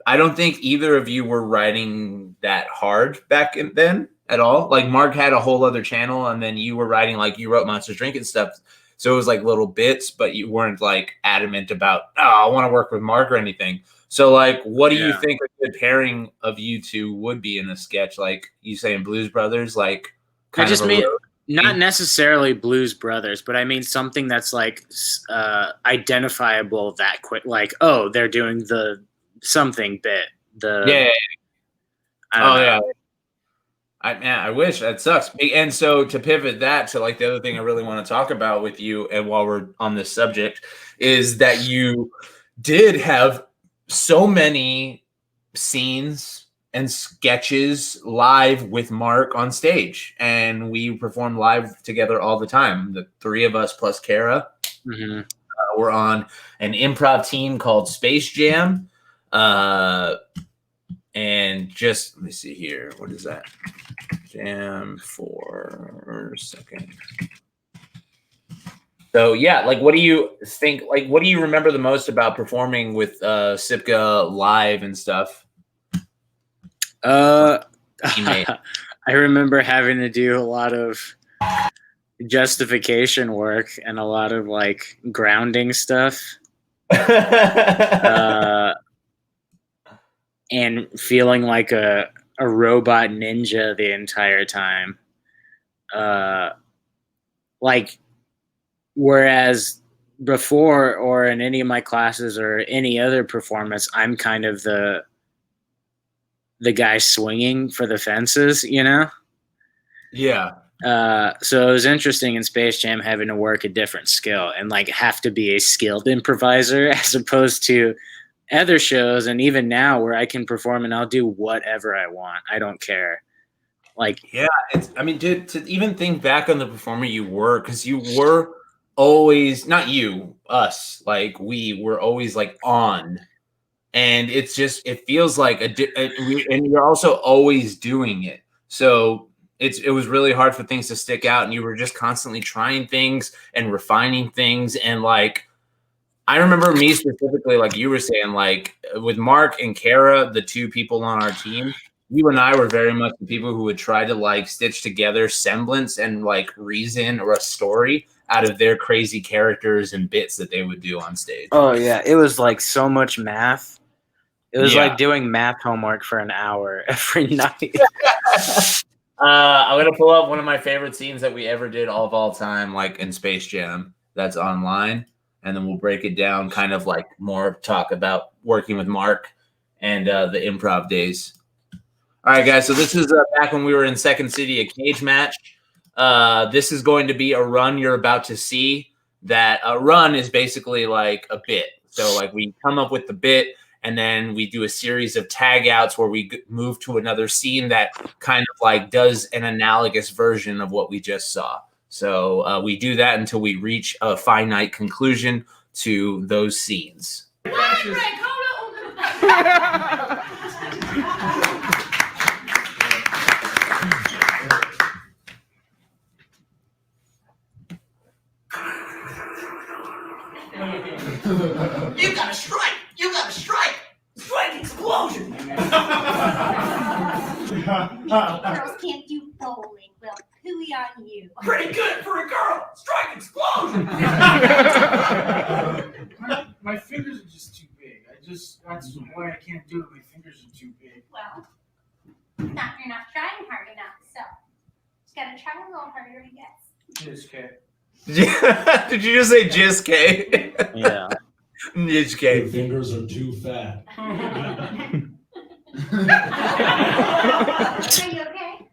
I don't think either of you were writing that hard back then at all. Like Mark had a whole other channel, and then you were writing, like you wrote Monsters Drink and stuff. So it was like little bits, but you weren't like adamant about, oh, I want to work with Mark or anything. So like, what do you think a good pairing of you two would be in a sketch? Like you saying Blues Brothers, like I just mean not necessarily Blues Brothers, but I mean something that's like identifiable that quick. Like, oh, they're doing the something bit. I don't know. I wish. That sucks. And so to pivot that to like the other thing I really want to talk about with you, and while we're on this subject, is that you did have so many scenes and sketches live with Mark on stage, and we performed live together all the time. The three of us plus Kara were on an improv team called Space Jam. And just, let me see here. What is that? Jam for a second. So, yeah, like, what do you think? Like, what do you remember the most about performing with Sipka live and stuff? I remember having to do a lot of justification work and a lot of, like, grounding stuff. And feeling like a robot ninja the entire time. Like, whereas before or in any of my classes or any other performance, I'm kind of the guy swinging for the fences, you know? Yeah. So it was interesting in Space Jam having to work a different skill and like have to be a skilled improviser as opposed to other shows, and even now where I can perform and I'll do whatever I want. I don't care. Like, yeah, I mean, dude, to even think back on the performer you were, because you were always, not you, us, like we were always like on, and it's just, it feels like and you're also always doing it. So it was really hard for things to stick out, and you were just constantly trying things and refining things, and like, I remember me specifically, like you were saying, like with Mark and Kara, the two people on our team, you and I were very much the people who would try to like stitch together semblance and like reason or a story out of their crazy characters and bits that they would do on stage. Oh yeah, it was like so much math. It was like doing math homework for an hour every night. I'm gonna pull up one of my favorite scenes that we ever did all time, like in Space Jam. That's online, and then we'll break it down, kind of like more talk about working with Mark and the improv days. All right, guys. So this is back when we were in Second City, a cage match. This is going to be a run you're about to see. That a run is basically like a bit. So like we come up with the bit, and then we do a series of tag outs where we move to another scene that kind of like does an analogous version of what we just saw. So we do that until we reach a finite conclusion to those scenes. You gotta strike! You gotta strike! Strike explosion! Girls can't do bowling. Well, hooey on you. Pretty good for a girl! Strike explosion! My fingers are just too big. That's why I can't do it. My fingers are too big. Well, you're not trying hard enough, so just gotta try a little harder, I guess. Just kidding. Did you just say Just K? Yeah. Just K. Your fingers are too fat. Are you okay?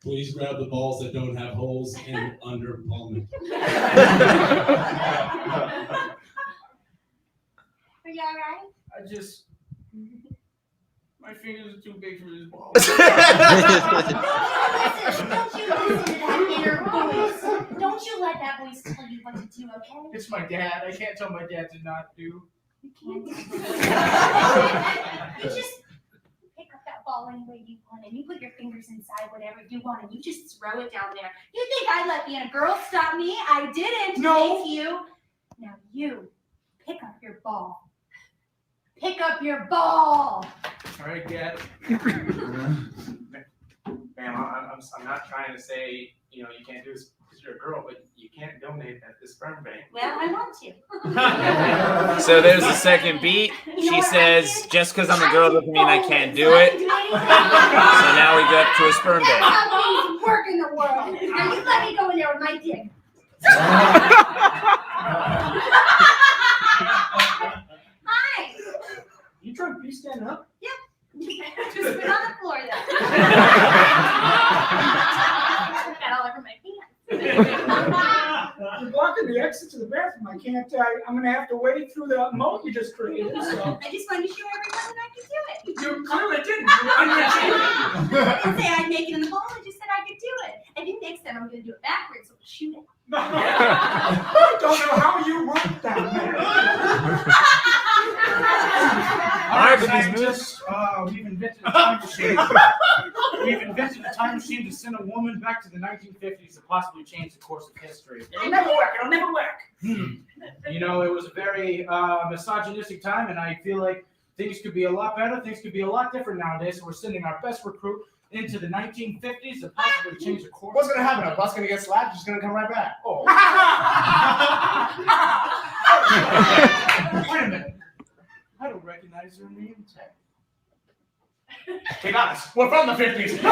Please grab the balls that don't have holes and under palming. Are you alright? My fingers are too big for this ball. Listen, don't you listen to that inner voice. Don't you let that voice tell you what to do, okay? It's my dad. I can't tell my dad to not do. You can't do it. You just pick up that ball any way you want, and you put your fingers inside whatever you want, and you just throw it down there. You think I let being a girl stop me? I didn't. No. Thank you. Now you pick up your ball. Pick up your ball. All right, Dad. Ma'am, I'm not trying to say, you can't do this because you're a girl, but you can't donate at the sperm bank. Well, I want to. So there's the second beat. She says, just because I'm a girl doesn't mean I can't do it. So now we go to a sperm That's bank. how things work in the world. Now you let me go in there with my dick. Hi. You trying to be standing up? Yep. Just put it on the floor then. Got all over my pants. You're blocking the exit to the bathroom. I can't. I'm gonna have to wade through the moat you just created. So. I just wanted to show everyone that I could do it. You clearly didn't. I didn't say I'd make it in the bowl. I just said I could do it. And then next time I'm going to do it backwards, so we'll shoot it. I don't know how you worked that, man. All right, scientists, we've invented a time machine. We've invented a time machine to send a woman back to the 1950s to possibly change the course of history. It'll never work. It'll never work. It was a very misogynistic time, and I feel like things could be a lot better. Things could be a lot different nowadays. So we're sending our best recruit into the 1950s to possibly change the course. What's going to happen? A bus going to get slapped? She's going to come right back. Oh. Wait a minute. I don't recognize her name tag. Hey guys, we're from the 50s.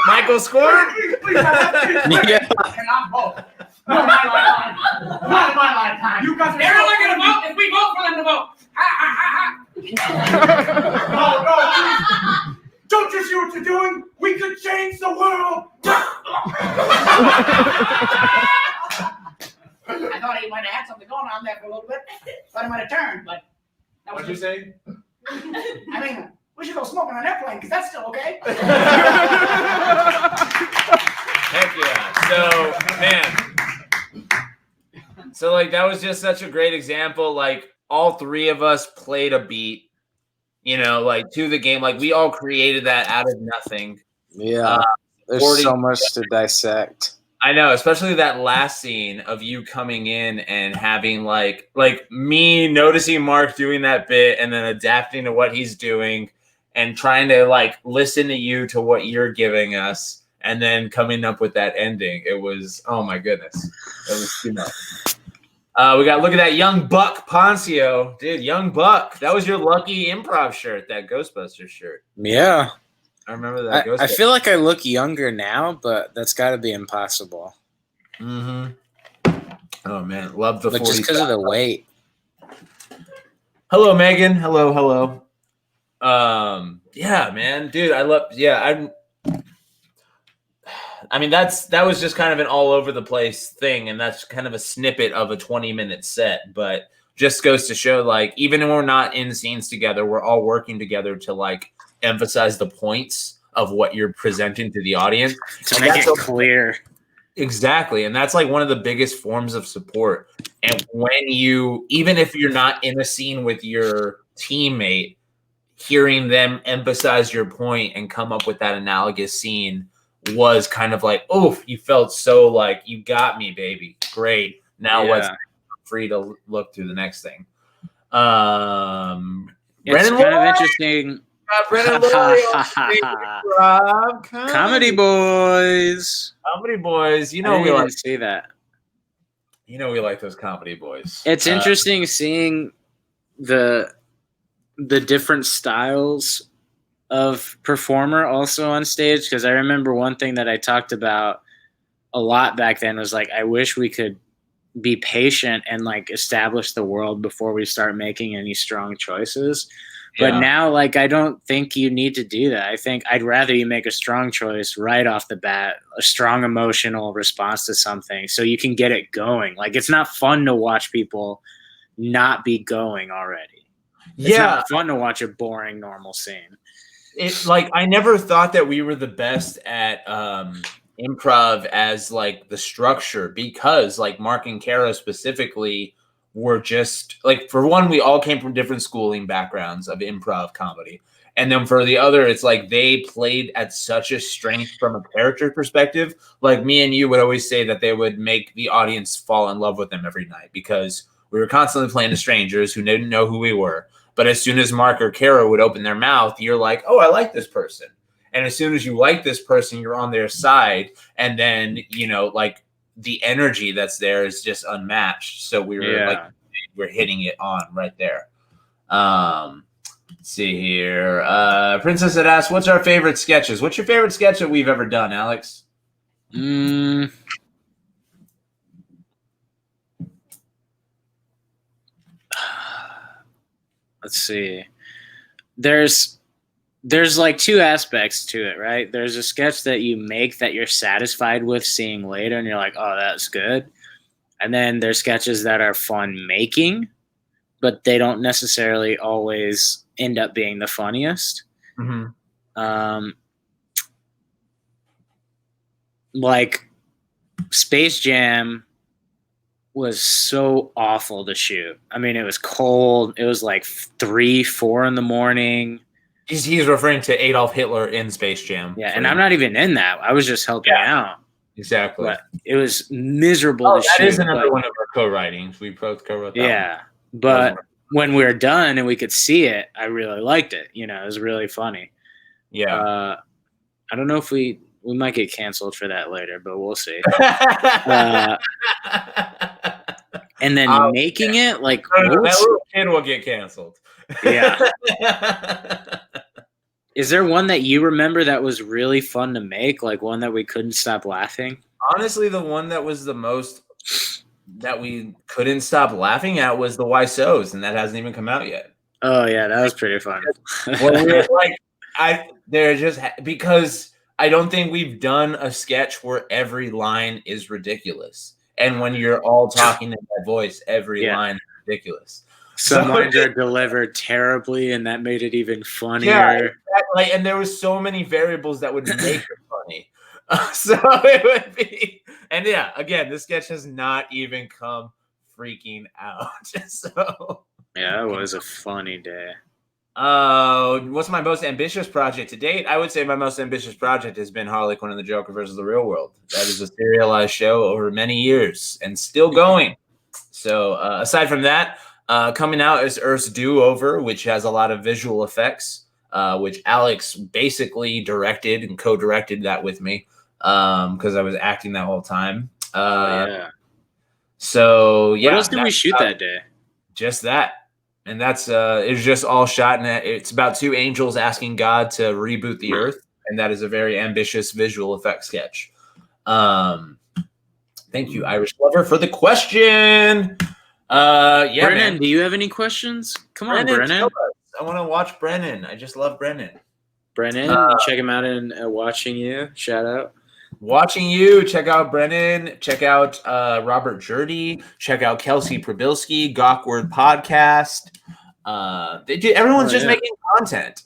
Michael scored? Yeah. And I'm both. Not in my lifetime. Not in my lifetime. You guys are They're only gonna vote if we vote for them to vote. No. Don't you see what you're doing? We could change the world. I thought he might have had something going on there for a little bit. Thought he might have turned, but that was What'd you say? I mean, we should go smoking on an airplane because that's still okay. Heck yeah. So, man. So, like, that was just such a great example. Like, all three of us played a beat, like, to the game. Like, we all created that out of nothing. Yeah. There's so much to dissect. I know, especially that last scene of you coming in and having like me noticing Mark doing that bit and then adapting to what he's doing and trying to like listen to you to what you're giving us and then coming up with that ending. It was, oh my goodness. It was too much. We got, look at that young Buck Poncio. Dude, young Buck. That was your lucky improv shirt, that Ghostbusters shirt. Yeah. I remember that. I feel like I look younger now, but that's got to be impossible. Mm-hmm. Oh, man. Love the 40s. Just because of the weight. Hello, Megan. Hello. Yeah, man. Dude, I love, I mean, that was just kind of an all over the place thing, and that's kind of a snippet of a 20-minute set, but just goes to show, like, even when we're not in scenes together, we're all working together to, like, emphasize the points of what you're presenting to the audience. To make it clear. Exactly, and that's, like, one of the biggest forms of support. And when you, even if you're not in a scene with your teammate, hearing them emphasize your point and come up with that analogous scene was kind of like, oh, you felt so like, you got me, baby. Great. Now let's free to look through the next thing. It's kind of interesting. Brennan Comedy boys. Comedy boys. You know, I we didn't like see that. You know, we like those comedy boys. It's interesting seeing the different styles of performer also on stage, because I remember one thing that I talked about a lot back then was like, I wish we could be patient and like establish the world before we start making any strong choices. But now, like, I don't think you need to do that. I think I'd rather you make a strong choice right off the bat, a strong emotional response to something, so you can get it going. Like, it's not fun to watch people not be going already. It's not fun to watch a boring normal scene. It's like, I never thought that we were the best at improv as like the structure, because like Mark and Kara specifically were just like, for one, we all came from different schooling backgrounds of improv comedy. And then for the other, it's like they played at such a strength from a character perspective. Like me and you would always say that they would make the audience fall in love with them every night, because we were constantly playing to strangers who didn't know who we were. But as soon as Mark or Kara would open their mouth, you're like, oh, I like this person. And as soon as you like this person, you're on their side. And then, you know, like the energy that's there is just unmatched. So we were like, we're hitting it on right there. Let's see here. Princess had asked, what's our favorite sketches? What's your favorite sketch that we've ever done, Alex? Let's see. There's like two aspects to it, right? There's a sketch that you make that you're satisfied with seeing later, and you're like, oh, that's good. And then there's sketches that are fun making, but they don't necessarily always end up being the funniest. Mm-hmm. Like Space Jam was so awful to shoot. I mean, it was cold. It was like 3-4 in the morning. He's referring to Adolf Hitler in Space Jam. Yeah, and I'm not even in that. I was just helping out. Exactly. But it was miserable to shoot. That is another one of our co-writings. We both co-wrote that one. Yeah, but when we were done and we could see it, I really liked it. You know, it was really funny. Yeah. I don't know if we might get canceled for that later, but we'll see. And then making it, like... that little kid will get canceled. Yeah. Is there one that you remember that was really fun to make? Like one that we couldn't stop laughing? Honestly, the one that was the most that we couldn't stop laughing at was the Why-Sos, and that hasn't even come out yet. Oh yeah, that was pretty fun. They're just because I don't think we've done a sketch where every line is ridiculous, and when you're all talking in that voice, every line is ridiculous. Some lines are delivered terribly, and that made it even funnier. Yeah, exactly. And there was so many variables that would make it funny. So it would be, and yeah, again, this sketch has not even come freaking out. So yeah, it was a funny day. What's my most ambitious project to date? I would say my most ambitious project has been Harley Quinn and the Joker versus the Real World. That is a serialized show over many years and still going. So aside from that, coming out is Earth's Do-Over, which has a lot of visual effects, which Alex basically directed and co-directed that with me because I was acting that whole time. Yeah. So yeah. What else did we shoot that day? Just that. And that's it's just all shot in it. It's about two angels asking God to reboot the earth, and that is a very ambitious visual effect sketch. Thank you, Irish Lover, for the question. Yeah, Brennan, man. do you have any questions? Come on, Brennan. I want to watch Brennan. I just love Brennan. Brennan, check him out in Watching You. Shout out. Watching You. Check out Brennan. Check out Robert Jurdy. Check out Kelsey Probilski, Gawkward Podcast. Everyone's just making content.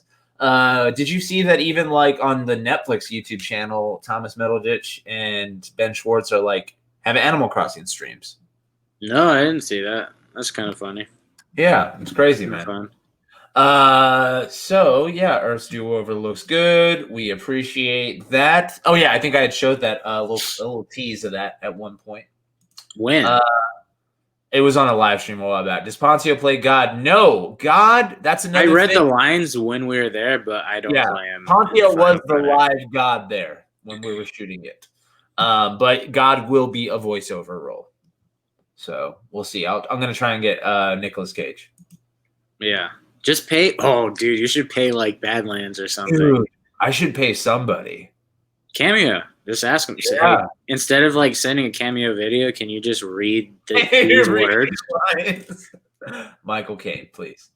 Did you see that even like on the Netflix YouTube channel, Thomas Middleditch and Ben Schwartz are like have Animal Crossing streams? No, I didn't see that. That's kind of funny. Yeah, it's crazy, man. Fun. So yeah, Earth's Do-Over looks good. We appreciate that. Oh yeah, I think I had showed that a little tease of that at one point. When? It was on a live stream a while back. Does Poncio play God? No, God. That's another. I read thing. the lines when we were there, but I don't play him. Poncio was the live God there when we were shooting it, but God will be a voiceover role. So we'll see. I'm gonna try and get Nicolas Cage. Yeah, just pay. Oh, dude, you should pay like Badlands or something. Dude, I should pay somebody. Cameo. Just ask him. Say, Yeah. Instead of like sending a cameo video, can you just read these words? Michael Caine, please.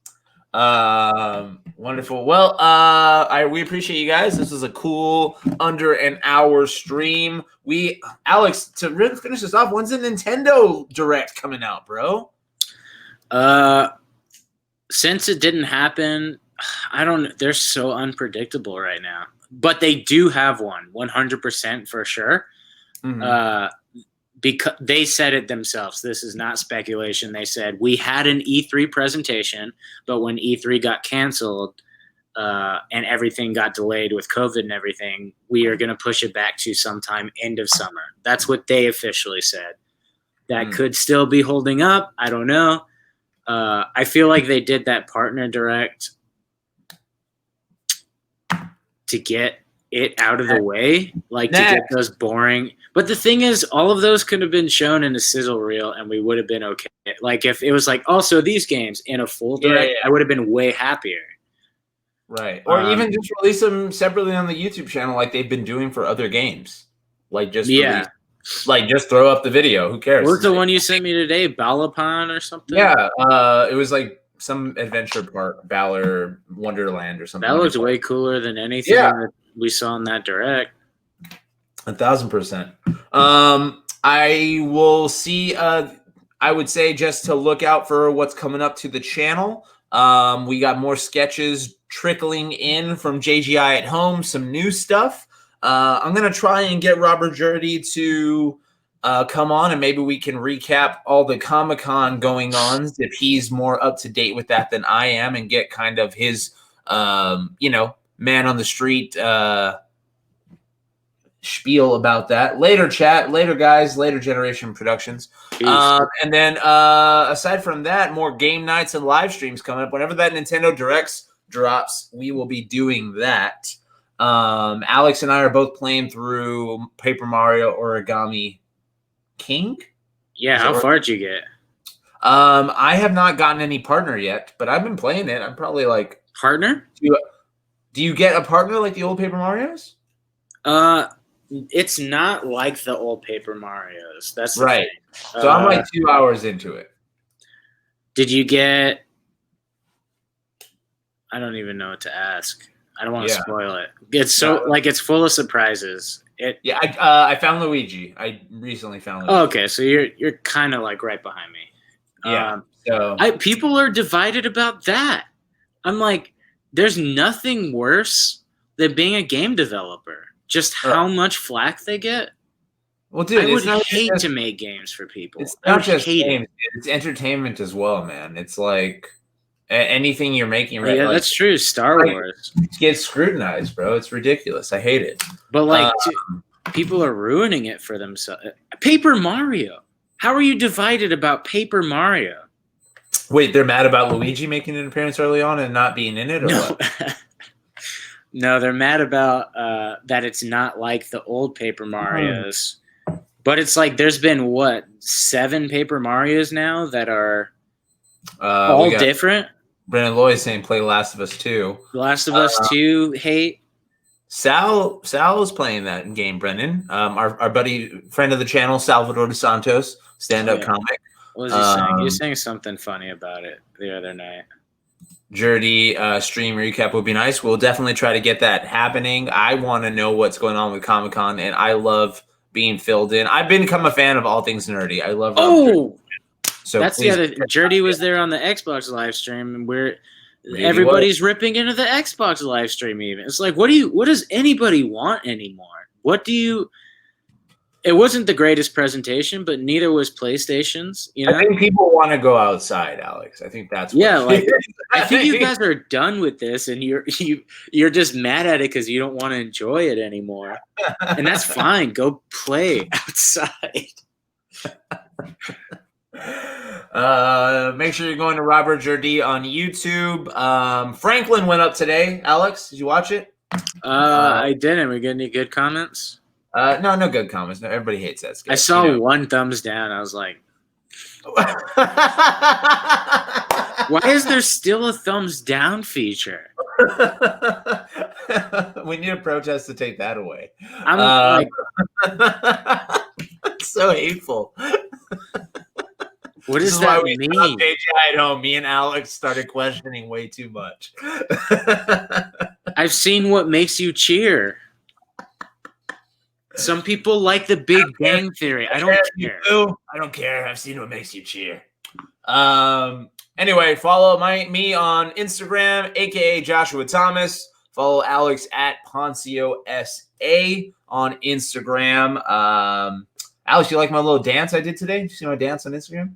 Wonderful. Well, we appreciate you guys. This was a cool under an hour stream. Alex, to really finish this off, when's the Nintendo Direct coming out, bro? Since it didn't happen, they're so unpredictable right now. But they do have one, 100% for sure. Mm-hmm. Because they said it themselves. This is not speculation. They said, we had an E3 presentation, but when E3 got canceled and everything got delayed with COVID and everything, we are going to push it back to sometime end of summer. That's what they officially said. That could still be holding up. I don't know. I feel like they did that partner direct to get it out of the way, like to get those boring. But the thing is, all of those could have been shown in a sizzle reel and we would have been okay. Like if it was like, also these games in a full direct, I would have been way happier. Right. Or even just release them separately on the YouTube channel like they've been doing for other games. Like just just throw up the video. Who cares? What's the one you sent me today? Balapan or something? Yeah. It was like some adventure park, Valor Wonderland or something. That looks way cooler than anything that we saw in that direct. 1,000%. I will see. I would say just to look out for what's coming up to the channel. We got more sketches trickling in from JGI at home, some new stuff. I'm going to try and get Robert Jurdy to come on, and maybe we can recap all the Comic-Con going-ons if he's more up to date with that than I am, and get kind of his, man on the street spiel about that. Later, chat. Later, guys. Later, Generation Productions. And then aside from that, more game nights and live streams coming up. Whenever that Nintendo Directs drops, we will be doing that. Alex and I are both playing through Paper Mario Origami King. Yeah, how far did you get? I have not gotten any partner yet, but I've been playing it. I'm probably like partner. Do you get a partner like the old Paper Marios? It's not like the old Paper Marios. That's right. So I'm like 2 hours into it. Did you get? I don't even know what to ask. I don't want to spoil it. It's it's full of surprises. I found Luigi. I recently found Luigi. Oh, okay, so you're kind of like right behind me. Yeah. So people are divided about that. I'm like, there's nothing worse than being a game developer. Just how much flack they get. Well, dude, I would hate to make games for people. It's not just games. It's entertainment as well, man. It's like Anything you're making, right? Yeah, like, that's true. Star Wars gets scrutinized, bro. It's ridiculous. I hate it. But like, people are ruining it for themselves. Paper Mario. How are you divided about Paper Mario? Wait, they're mad about Luigi making an appearance early on and not being in it, or what? No, they're mad about that it's not like the old Paper Marios. But it's like there's been, what, 7 Paper Marios now that are all different? Brennan Lloyd saying play Last of Us 2. Last of Us 2 hate. Sal is playing that game, Brennan. Our buddy, friend of the channel, Salvador dos Santos, stand-up comic. What was he saying? He was saying something funny about it the other night. Jerdy stream recap would be nice. We'll definitely try to get that happening. I want to know what's going on with Comic-Con, and I love being filled in. I've become a fan of all things nerdy. I love so that's the other. Jerdy was there on the Xbox live stream, and everybody's ripping into the Xbox live stream. Even it's like, what does anybody want anymore? It wasn't the greatest presentation, but neither was PlayStation's. You know? I think people want to go outside, Alex. I think that's I think you guys are done with this, and you're just mad at it because you don't want to enjoy it anymore, and that's fine. Go play outside. Make sure you're going to Robert Jerdy on YouTube. Franklin went up today. Alex, did you watch it? I didn't. We get any good comments? No good comments. No, everybody hates that sketch. I saw one thumbs down. I was like, why is there still a thumbs down feature? We need a protest to take that away. I'm it's so hateful. What does that mean? At home, me and Alex started questioning way too much. I've seen what makes you cheer. Some people like the Big Bang Theory. I don't care. I don't care. I've seen what makes you cheer. Anyway, follow me on Instagram, aka Joshua Thomas. Follow Alex at Poncio SA on Instagram. Alex, you like my little dance I did today? Did you see my dance on Instagram?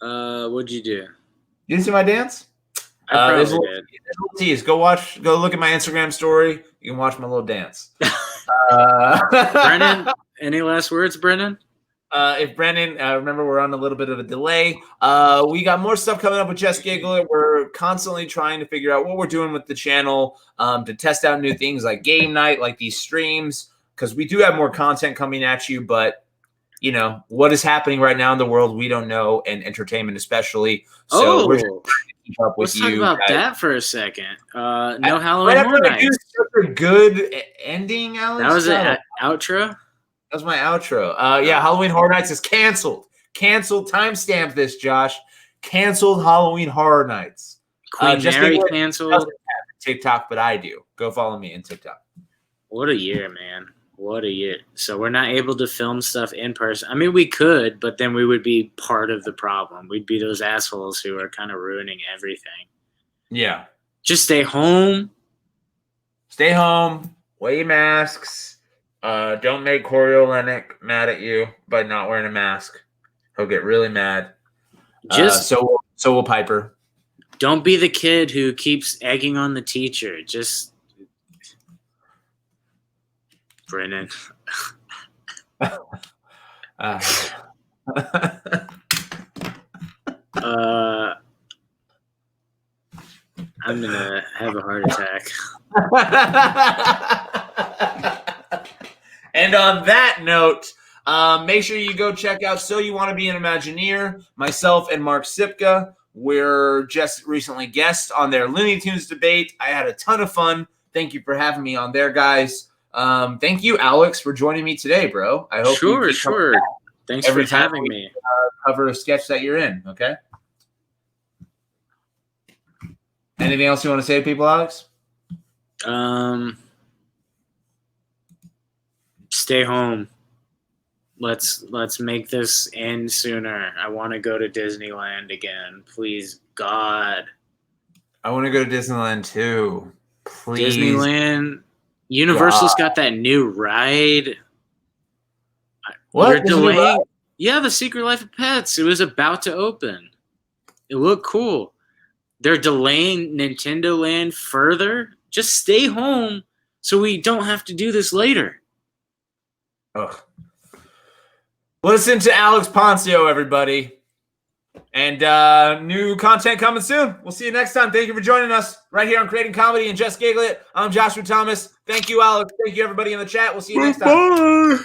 What'd you do? You didn't see my dance? There's a little tease. Go look at my Instagram story. You can watch my little dance. Brennan, any last words, Brennan? If Brennan, remember we're on a little bit of a delay. We got more stuff coming up with Just Giggle It. We're constantly trying to figure out what we're doing with the channel to test out new things like game night, like these streams, because we do have more content coming at you, but you know, what is happening right now in the world, we don't know, and entertainment especially. So we're just trying to keep up with let's talk about that for a second. No Halloween Horror Nights. Such a good ending, Alex. That was an outro? That was my outro. Yeah, Halloween Horror Nights is canceled. Canceled. Timestamp this, Josh. Canceled Halloween Horror Nights. Queen Mary canceled. Doesn't have TikTok, but I do. Go follow me on TikTok. What a year, man. What a year. So we're not able to film stuff in person. I mean, we could, but then we would be part of the problem. We'd be those assholes who are kind of ruining everything. Yeah. Just stay home. Stay home. Wear your masks. Don't make Coriolenek mad at you by not wearing a mask. He'll get really mad. So will Piper. Don't be the kid who keeps egging on the teacher. Just Brennan. I'm gonna have a heart attack. And on that note, make sure you go check out So You Want to Be an Imagineer. Myself and Mark Sipka. We're just recently guests on their Looney Tunes debate. I had a ton of fun. Thank you for having me on there, guys. Thank you, Alex, for joining me today, bro. I hope sure. Thanks for having me. Cover a sketch that you're in, okay? Anything else you want to say to people, Alex? Stay home. Let's make this end sooner. I want to go to Disneyland again. Please, God. I want to go to Disneyland too. Please. Disneyland. Universal's got that new ride. What? You're delaying? Yeah, The Secret Life of Pets. It was about to open. It looked cool. they're delaying Nintendo Land further. Just stay home so we don't have to do this later. Ugh. Listen to Alex Poncio, everybody. And new content coming soon. We'll see you next time. Thank you for joining us right here on Creating Comedy and Just Giggle It. I'm Joshua Thomas. Thank you, Alex. Thank you, everybody in the chat. We'll see you next time.